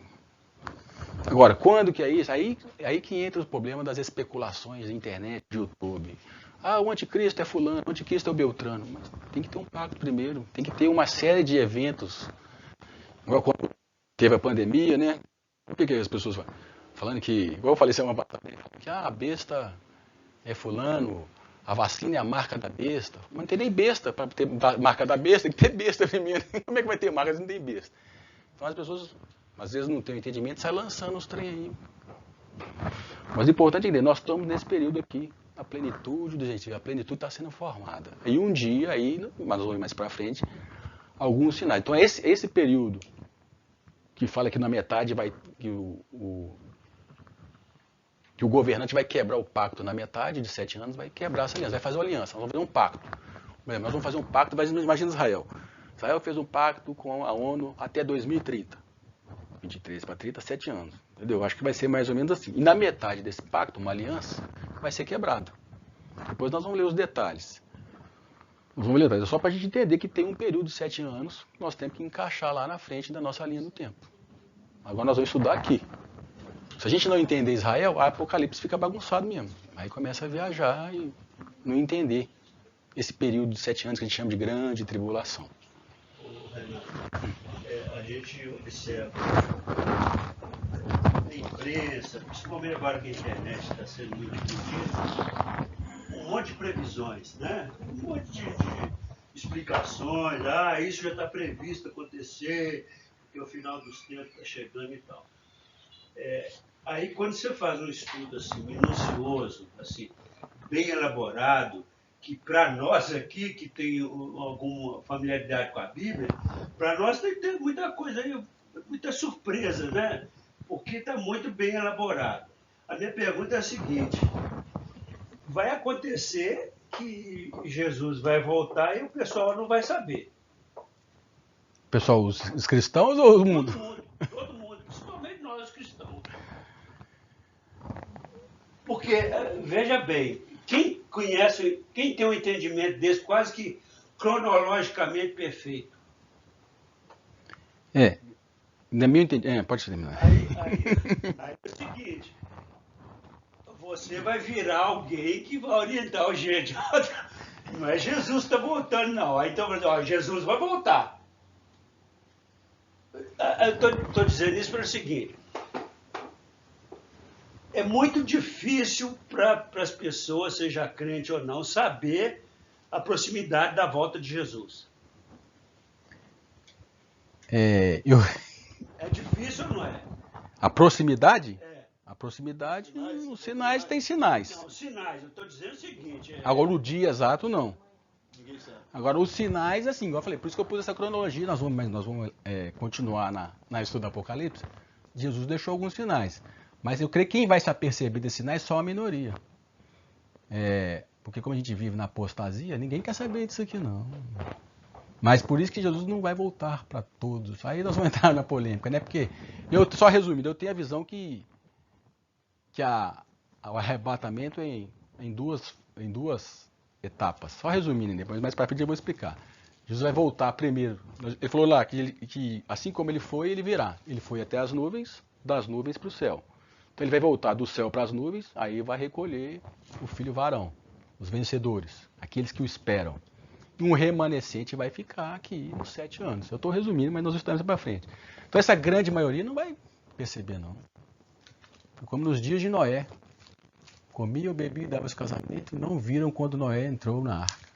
Agora, quando que é isso? Aí que entra o problema das especulações de internet, de YouTube. Ah, o anticristo é fulano, o anticristo é o Beltrano. Mas tem que ter um pacto primeiro, tem que ter uma série de eventos. Igual quando teve a pandemia, né? Por que as pessoas falam? Falando que, igual eu falei semana passada, que a besta é fulano, a vacina é a marca da besta. Mas não tem nem besta para ter marca da besta, tem que ter besta primeiro. Como é que vai ter marca se não tem besta? Então as pessoas, às vezes, não têm entendimento, saem lançando os trem aí. Mas o importante é entender, nós estamos nesse período aqui, a plenitude do gente, a plenitude está sendo formada. E um dia, aí, mas vamos mais para frente, alguns sinais. Então é esse período que fala que na metade vai que o governante vai quebrar o pacto na metade de 7 anos, vai quebrar essa aliança, vai fazer uma aliança, nós vamos fazer um pacto. Nós vamos fazer um pacto, mas imagina Israel. Israel fez um pacto com a ONU até 2030. 23 para 30, 7 anos. Entendeu? Acho que vai ser mais ou menos assim. E na metade desse pacto, uma aliança, vai ser quebrada. Depois nós vamos ler os detalhes. É só para a gente entender que tem um período de 7 anos, nós temos que encaixar lá na frente da nossa linha do tempo. Agora nós vamos estudar aqui. Se a gente não entender Israel, a Apocalipse fica bagunçado mesmo. Aí começa a viajar e não entender esse período de 7 anos que a gente chama de grande tribulação. Renato, a gente observa na imprensa, principalmente agora que a internet está sendo muito difundida, um monte de previsões, né? Um monte de explicações, isso já está previsto acontecer, porque o final dos tempos está chegando e tal. Aí quando você faz um estudo assim, minucioso, assim, bem elaborado, que para nós aqui, que tem alguma familiaridade com a Bíblia, para nós tem que ter muita coisa aí, muita surpresa, né? Porque está muito bem elaborado. A minha pergunta é a seguinte: vai acontecer que Jesus vai voltar e o pessoal não vai saber. Pessoal, os cristãos ou o mundo? Todo mundo, principalmente nós cristãos. Porque, veja bem, quem tem um entendimento desse quase que cronologicamente perfeito? Na minha entendimento. Pode terminar. Aí é o seguinte, você vai virar alguém que vai orientar o gente. Não é Jesus que está voltando, não. Aí então, Jesus vai voltar. Eu estou dizendo isso pelo seguinte. É muito difícil para as pessoas, seja crente ou não, saber a proximidade da volta de Jesus. É difícil ou não é? A proximidade? A proximidade, os sinais tem sinais. Não, os sinais, eu estou dizendo o seguinte. Agora, o dia exato, não. Ninguém sabe. Agora, os sinais, assim, igual eu falei, por isso que eu pus essa cronologia, nós vamos continuar na estudo do Apocalipse. Jesus deixou alguns sinais. Mas eu creio que quem vai se aperceber desses sinais é só a minoria. Porque como a gente vive na apostasia, ninguém quer saber disso aqui, não. Mas por isso que Jesus não vai voltar para todos. Aí nós vamos entrar na polêmica, né? Porque, só resumindo, eu tenho a visão que o arrebatamento em duas etapas. Só resumindo, depois mais para frente eu vou explicar. Jesus vai voltar primeiro. Ele falou lá que assim como ele foi, ele virá. Ele foi até as nuvens, das nuvens para o céu. Então ele vai voltar do céu para as nuvens, aí vai recolher o filho varão, os vencedores, aqueles que o esperam. E um remanescente vai ficar aqui nos 7 anos. Eu estou resumindo, mas nós estamos para frente. Então essa grande maioria não vai perceber, não. Como nos dias de Noé. Comiam, bebiam e davam esse casamento e não viram quando Noé entrou na arca.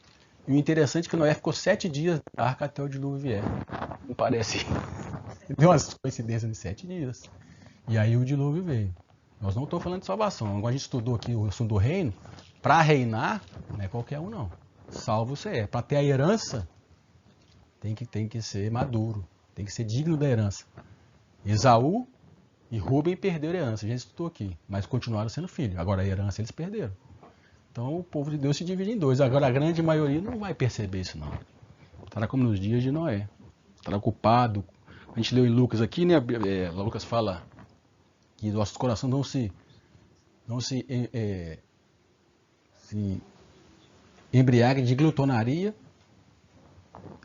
E o interessante é que Noé ficou 7 dias na arca até o dilúvio vier. Não parece? Deu umas coincidências de 7 dias. E aí o dilúvio veio. Nós não estamos falando de salvação. Agora a gente estudou aqui o assunto do reino. Para reinar, não é qualquer um, não. Salvo você é. Para ter a herança, tem que ser maduro. Tem que ser digno da herança. Esaú e Rubem perderam a herança. A gente estudou aqui. Mas continuaram sendo filhos. Agora a herança eles perderam. Então o povo de Deus se divide em dois. Agora a grande maioria não vai perceber isso, não. Estará como nos dias de Noé. Estará ocupado. A gente leu em Lucas aqui, né? Lucas fala que nossos corações não se embriaguem de glutonaria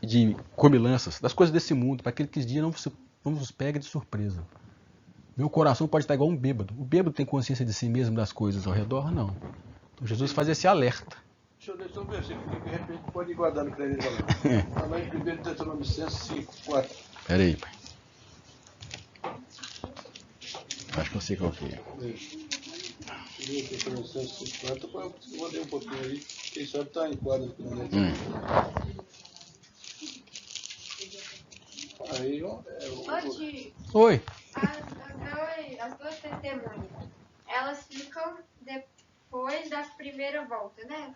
e de comilanças, das coisas desse mundo, para que aqueles dias não nos pegue de surpresa. Meu coração pode estar igual um bêbado. O bêbado tem consciência de si mesmo, das coisas ao redor? Não. Então Jesus faz esse alerta. Deixa eu ler um versículo que de repente pode ir guardando para ele também. Está lá em 1 Tessalonicenses 5, 4. Pera aí, pai. Acho que eu sei qual que é. 1 Tessalonicenses 5, 4. Eu mandei um pouquinho aí. Quem sabe está em quadro aqui no net. Aí, ó. Oi. As duas testemunhas, elas ficam depois da primeira volta, né?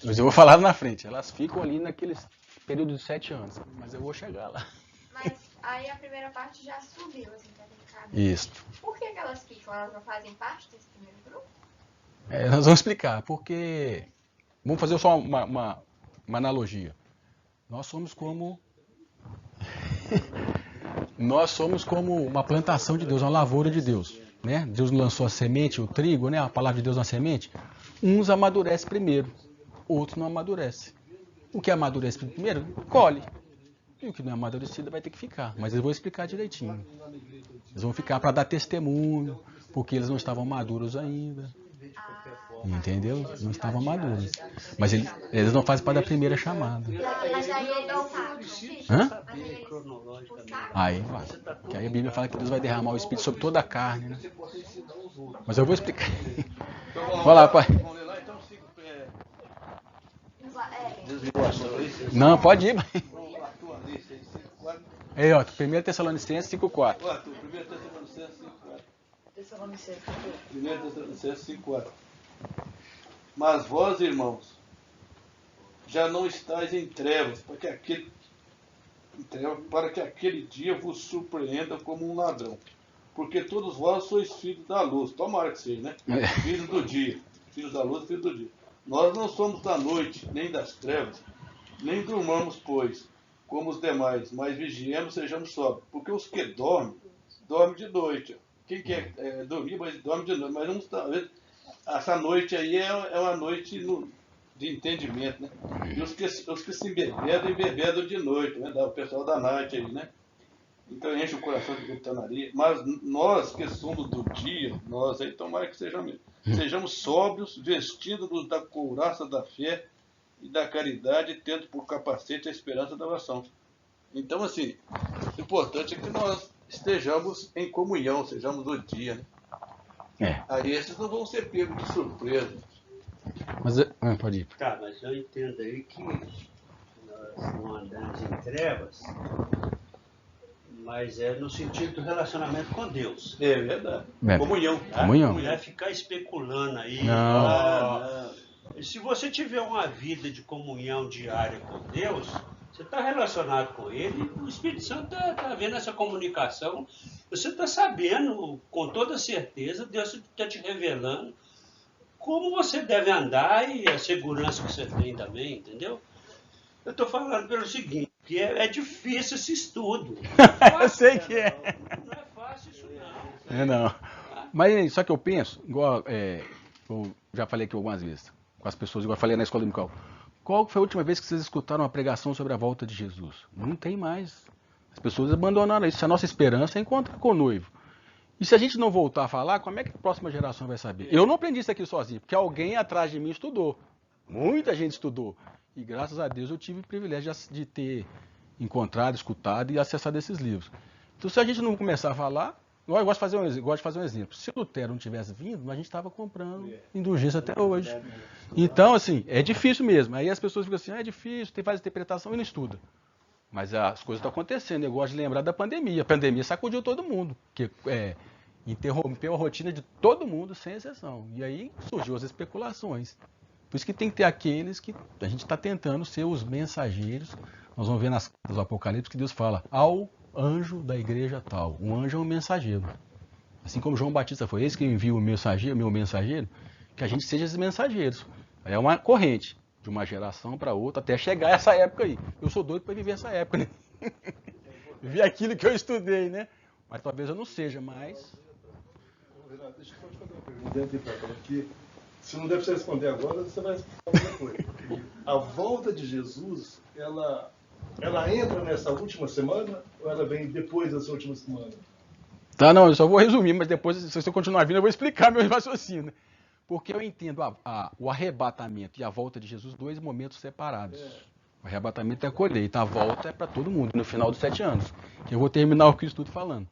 Mas eu vou falar na frente. Elas ficam ali naqueles períodos de 7 anos. Mas eu vou chegar lá. Mas aí a primeira parte já subiu, assim, tá brincando. Isso. Por que elas ficam? Elas não fazem parte desse primeiro grupo? Nós vamos explicar. Porque... Vamos fazer só uma analogia. Nós somos como uma plantação de Deus, uma lavoura de Deus. Né? Deus lançou a semente, o trigo, né? A palavra de Deus na semente. Uns amadurecem primeiro, outros não amadurecem. O que amadurece primeiro, colhe. E o que não é amadurecido vai ter que ficar. Mas eu vou explicar direitinho. Eles vão ficar para dar testemunho, porque eles não estavam maduros ainda. Entendeu? Não estavam maduros. Mas eles não fazem parte da primeira chamada. Mas aí eles não sabem. Hã? Aí vai. Que aí a Bíblia fala que Deus vai derramar o Espírito sobre toda a carne, né? Mas eu vou explicar. Vai lá, pai. Vamos ler lá então? Não, pode ir, pai. Vamos lá, tua lista aí, 5, 4. Aí, ó, 1 Tessalonicenses 5,4. 1 Tessalonicenses 5, 4. 1 Tessalonicenses 5, 4. Mas vós, irmãos, já não estáis em trevas, para que aquele dia vos surpreenda como um ladrão. Porque todos vós sois filhos da luz. Tomara que seja, né? Filhos do dia. Filhos da luz e filhos do dia. Nós não somos da noite, nem das trevas, nem durmamos, pois. como os demais, mas vigiemos, sejamos sóbrios. Porque os que dormem de noite. Quem quer dormir, mas dorme de noite. Mas não está, essa noite aí é uma noite de entendimento, né? E os que se embebedam de noite, né? O pessoal da noite aí, né? Então enche o coração de glutonaria. Mas nós que somos do dia, nós aí, tomara que sejamos sóbrios, vestidos da couraça da fé e da caridade, tendo por capacete a esperança da oração. Então, assim, o importante é que nós estejamos em comunhão, sejamos do dia, né? Aí esses não vão ser pegos de surpresa. Mas, pode ir. Tá, mas eu entendo aí que nós não andamos em trevas, mas é no sentido do relacionamento com Deus. É verdade. Comunhão. Tá? Comunhão. Não é ficar especulando aí. Não. Se você tiver uma vida de comunhão diária com Deus, você está relacionado com Ele, o Espírito Santo está vendo essa comunicação, você está sabendo com toda certeza, Deus está te revelando como você deve andar e a segurança que você tem também, entendeu? Eu estou falando pelo seguinte, que é difícil esse estudo. Eu sei que é. Não é fácil isso não. Não. Mas só que eu penso, igual eu já falei aqui algumas vezes, com as pessoas, igual eu falei na escola dominical. Qual foi a última vez que vocês escutaram uma pregação sobre a volta de Jesus? Não tem mais. As pessoas abandonaram isso. A nossa esperança é encontrar com o noivo. E se a gente não voltar a falar, como é que a próxima geração vai saber? Eu não aprendi isso aqui sozinho, porque alguém atrás de mim estudou. Muita gente estudou. E graças a Deus eu tive o privilégio de ter encontrado, escutado e acessado esses livros. Então se a gente não começar a falar, eu gosto de fazer um exemplo. Se o Lutero não tivesse vindo, a gente estava comprando indulgência até hoje. Então, assim, é difícil mesmo. Aí as pessoas ficam assim, é difícil, tem faz interpretação e não estuda. Mas as coisas estão acontecendo. Eu gosto de lembrar da pandemia. A pandemia sacudiu todo mundo, que interrompeu a rotina de todo mundo, sem exceção. E aí surgiu as especulações. Por isso que tem que ter aqueles que a gente está tentando ser os mensageiros. Nós vamos ver nas cartas do Apocalipse que Deus fala ao anjo da igreja tal. Um anjo é um mensageiro. Assim como João Batista foi esse que envia o mensageiro, meu mensageiro, que a gente seja esses mensageiros. É uma corrente de uma geração para outra até chegar essa época aí. Eu sou doido para viver essa época, né? Viver aquilo que eu estudei, né? Mas talvez eu não seja, mas... Renato, deixa eu só te fazer uma pergunta dentro de aqui. Se não der para você responder agora, você vai responder depois. A volta de Jesus, ela entra nessa última semana ou ela vem depois dessa última semana? Tá, não, eu só vou resumir, mas depois, se você continuar vindo, eu vou explicar meu raciocínio. Porque eu entendo o arrebatamento e a volta de Jesus, dois momentos separados. O arrebatamento é a colheita, a volta é para todo mundo, no final dos 7 anos. Que eu vou terminar o que eu estou falando.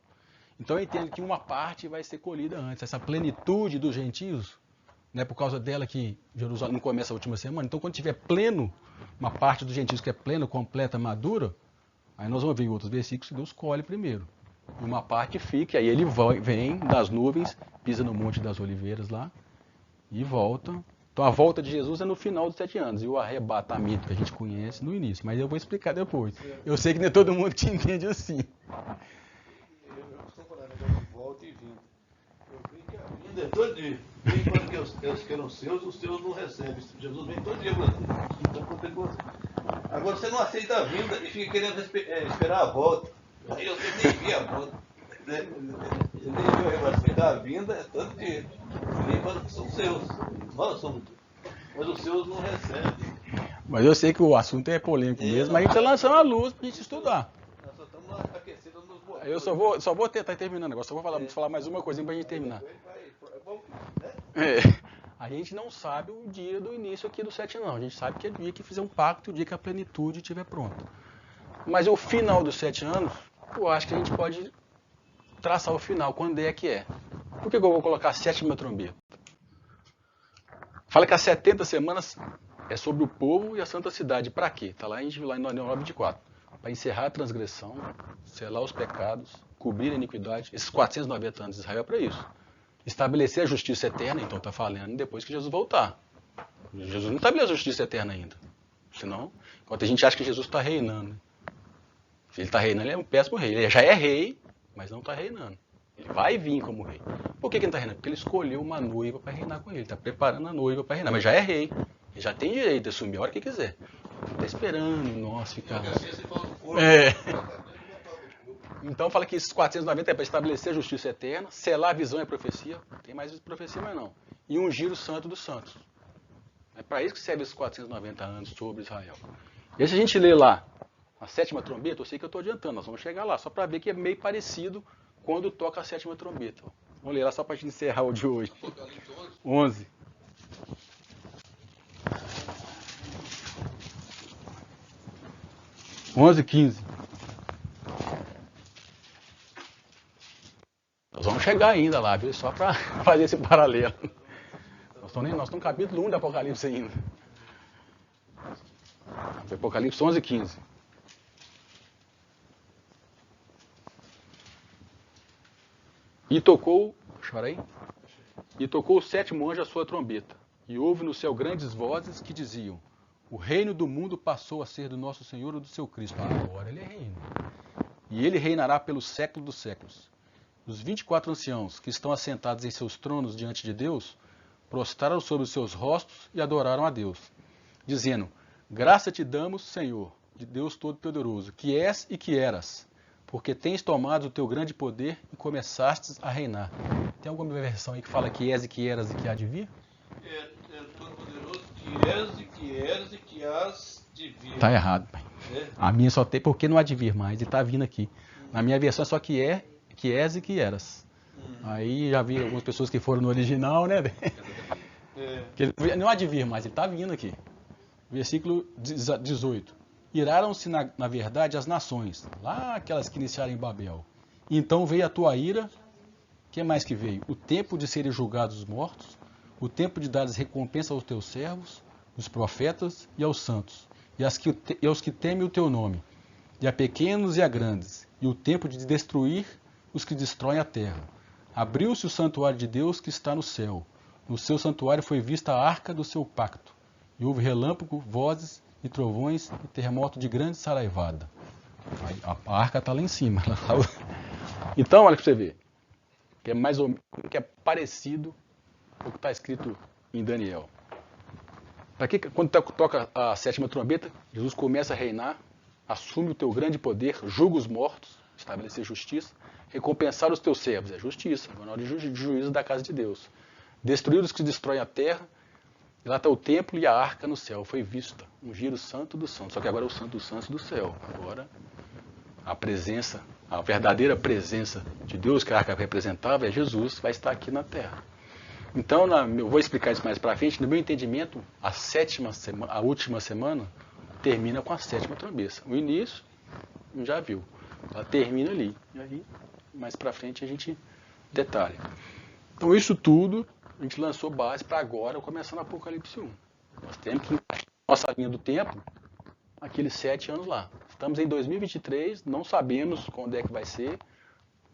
Então eu entendo que uma parte vai ser colhida antes, essa plenitude dos gentios, né, por causa dela que Jerusalém começa a última semana. Então quando tiver pleno, uma parte dos gentios que é plena, completa, madura, aí nós vamos ver em outros versículos que Deus colhe primeiro. E uma parte fica, aí ele vem das nuvens, pisa no Monte das Oliveiras lá e volta. Então a volta de Jesus é no final dos 7 anos e o arrebatamento que a gente conhece no início, mas eu vou explicar depois. Eu sei que não é todo mundo que entende assim. Eu estou falando agora de volta e vinda. Eu vi que a vinda é todo dia. Vem quando que eram seus, os seus não recebem. Jesus vem todo dia, Brasil. Agora você não aceita a vinda e fica querendo esperar a volta. Aí eu nem vi a volta. Você nem viu a relação. A vinda é todo dia. Vem quando são seus. Nós somos. Mas os seus não recebem. Mas eu sei que o assunto é polêmico mesmo, mas a gente está lançando a luz para a gente estudar. Nós só estamos aquecendo nos botões. Eu só vou tentar terminando agora, só vou falar mais uma coisinha para a gente terminar. A gente não sabe o dia do início aqui do 7 não. A gente sabe que é o dia que fizer um pacto, o dia que a plenitude estiver pronta. Mas o final dos 7 anos, eu acho que a gente pode traçar o final, quando é que é. Por que eu vou colocar a 7ª trombeta? Fala que as 70 semanas é sobre o povo e a santa cidade. Para quê? Está lá em Daniel 9:4. Para encerrar a transgressão, selar os pecados, cobrir a iniquidade. Esses 490 anos de Israel é para isso. Estabelecer a justiça eterna, então está falando depois que Jesus voltar. Jesus não estabeleceu a justiça eterna ainda. Senão, enquanto a gente acha que Jesus está reinando. Né? Se ele está reinando, ele é um péssimo rei. Ele já é rei, mas não está reinando. Ele vai vir como rei. Por que ele não está reinando? Porque ele escolheu uma noiva para reinar com ele. Ele está preparando a noiva para reinar, mas já é rei. Ele já tem direito de assumir a hora que quiser. Está esperando nós ficar... Porque assim você fala corpo. Então fala que esses 490 é para estabelecer a justiça eterna, selar a visão e a profecia, não tem mais profecia mais não, e ungir o santo dos santos. É para isso que serve esses 490 anos sobre Israel. E se a gente ler lá a sétima trombeta, eu sei que eu estou adiantando, nós vamos chegar lá, só para ver que é meio parecido quando toca a sétima trombeta. Vamos ler lá só para a gente encerrar o de hoje. 11. Onze, 15. Nós vamos chegar ainda lá, viu? Só para fazer esse paralelo. Nós estamos no capítulo 1 do Apocalipse ainda. Apocalipse 11, 15. E tocou o sétimo anjo a sua trombeta, e houve no céu grandes vozes que diziam: o reino do mundo passou a ser do nosso Senhor e do seu Cristo. Agora ele é reino. E ele reinará pelos séculos dos séculos. Os 24 anciãos que estão assentados em seus tronos diante de Deus, prostraram sobre os seus rostos e adoraram a Deus, dizendo: graça te damos, Senhor, de Deus Todo-Poderoso, que és e que eras, porque tens tomado o teu grande poder e começastes a reinar. Tem alguma versão aí que fala que és e que eras e que há de vir? É Todo-Poderoso, que és e que eras e que hás de vir. Está errado, pai. A minha só tem porque não há de vir mais, e está vindo aqui. Na minha versão é só que és e que eras. Aí já vi algumas pessoas que foram no original, né? Que ele não há de vir mais, ele está vindo aqui. Versículo 18. Iraram-se na verdade as nações, lá aquelas que iniciaram em Babel. E então veio a tua ira. O que mais que veio? O tempo de serem julgados os mortos, o tempo de dares recompensa aos teus servos, os profetas e aos santos, e aos que temem o teu nome, e a pequenos e a grandes, e o tempo de destruir os que destroem a terra. Abriu-se o santuário de Deus que está no céu. No seu santuário foi vista a arca do seu pacto. E houve relâmpago, vozes e trovões e terremoto de grande saraivada. A arca está lá em cima. Então, olha para você ver. Que é parecido com o que está escrito em Daniel. Quando toca a sétima trombeta, Jesus começa a reinar, assume o teu grande poder, julga os mortos, estabelecer justiça, recompensar os teus servos, é justiça, agora na hora de juízo da casa de Deus. Destruir os que destroem a terra, e lá está o templo e a arca no céu, foi vista, ungir o santo do santo, só que agora é o santo dos santos do céu. Agora, a presença, a verdadeira presença de Deus que a arca representava, é Jesus, vai estar aqui na terra. Então, eu vou explicar isso mais para frente, no meu entendimento, a última semana termina com a sétima trombeta. O início, já viu, ela termina ali, e aí, mais para frente a gente detalha. Então, isso tudo, a gente lançou base para agora começar no Apocalipse 1. Nós temos que encaixar nossa linha do tempo, aqueles 7 anos lá. Estamos em 2023, não sabemos quando é que vai ser,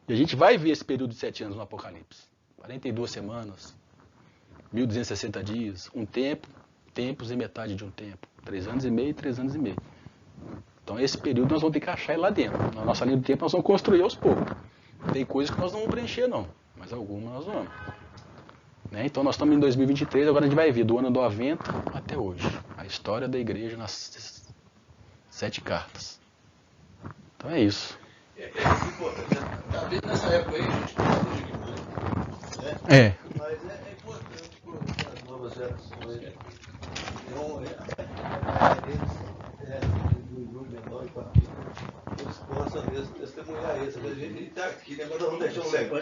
e a gente vai ver esse período de 7 anos no Apocalipse. 42 semanas, 1260 dias, um tempo, tempos e metade de um tempo. 3 anos e meio e 3 anos e meio. Então, esse período nós vamos ter que achar ele lá dentro. Na nossa linha do tempo, nós vamos construir aos poucos. Tem coisas que nós não vamos preencher, não. Mas algumas nós vamos. Né? Então, nós estamos em 2023, agora a gente vai ver do ano 90 até hoje. A história da igreja nas 7 cartas. Então, é isso. Talvez nessa época aí a gente precisa de muito. É. Mas é importante para as novas gerações. Eles possam mesmo testemunhar isso. A gente está aqui, né? Mas nós não deixamos legal.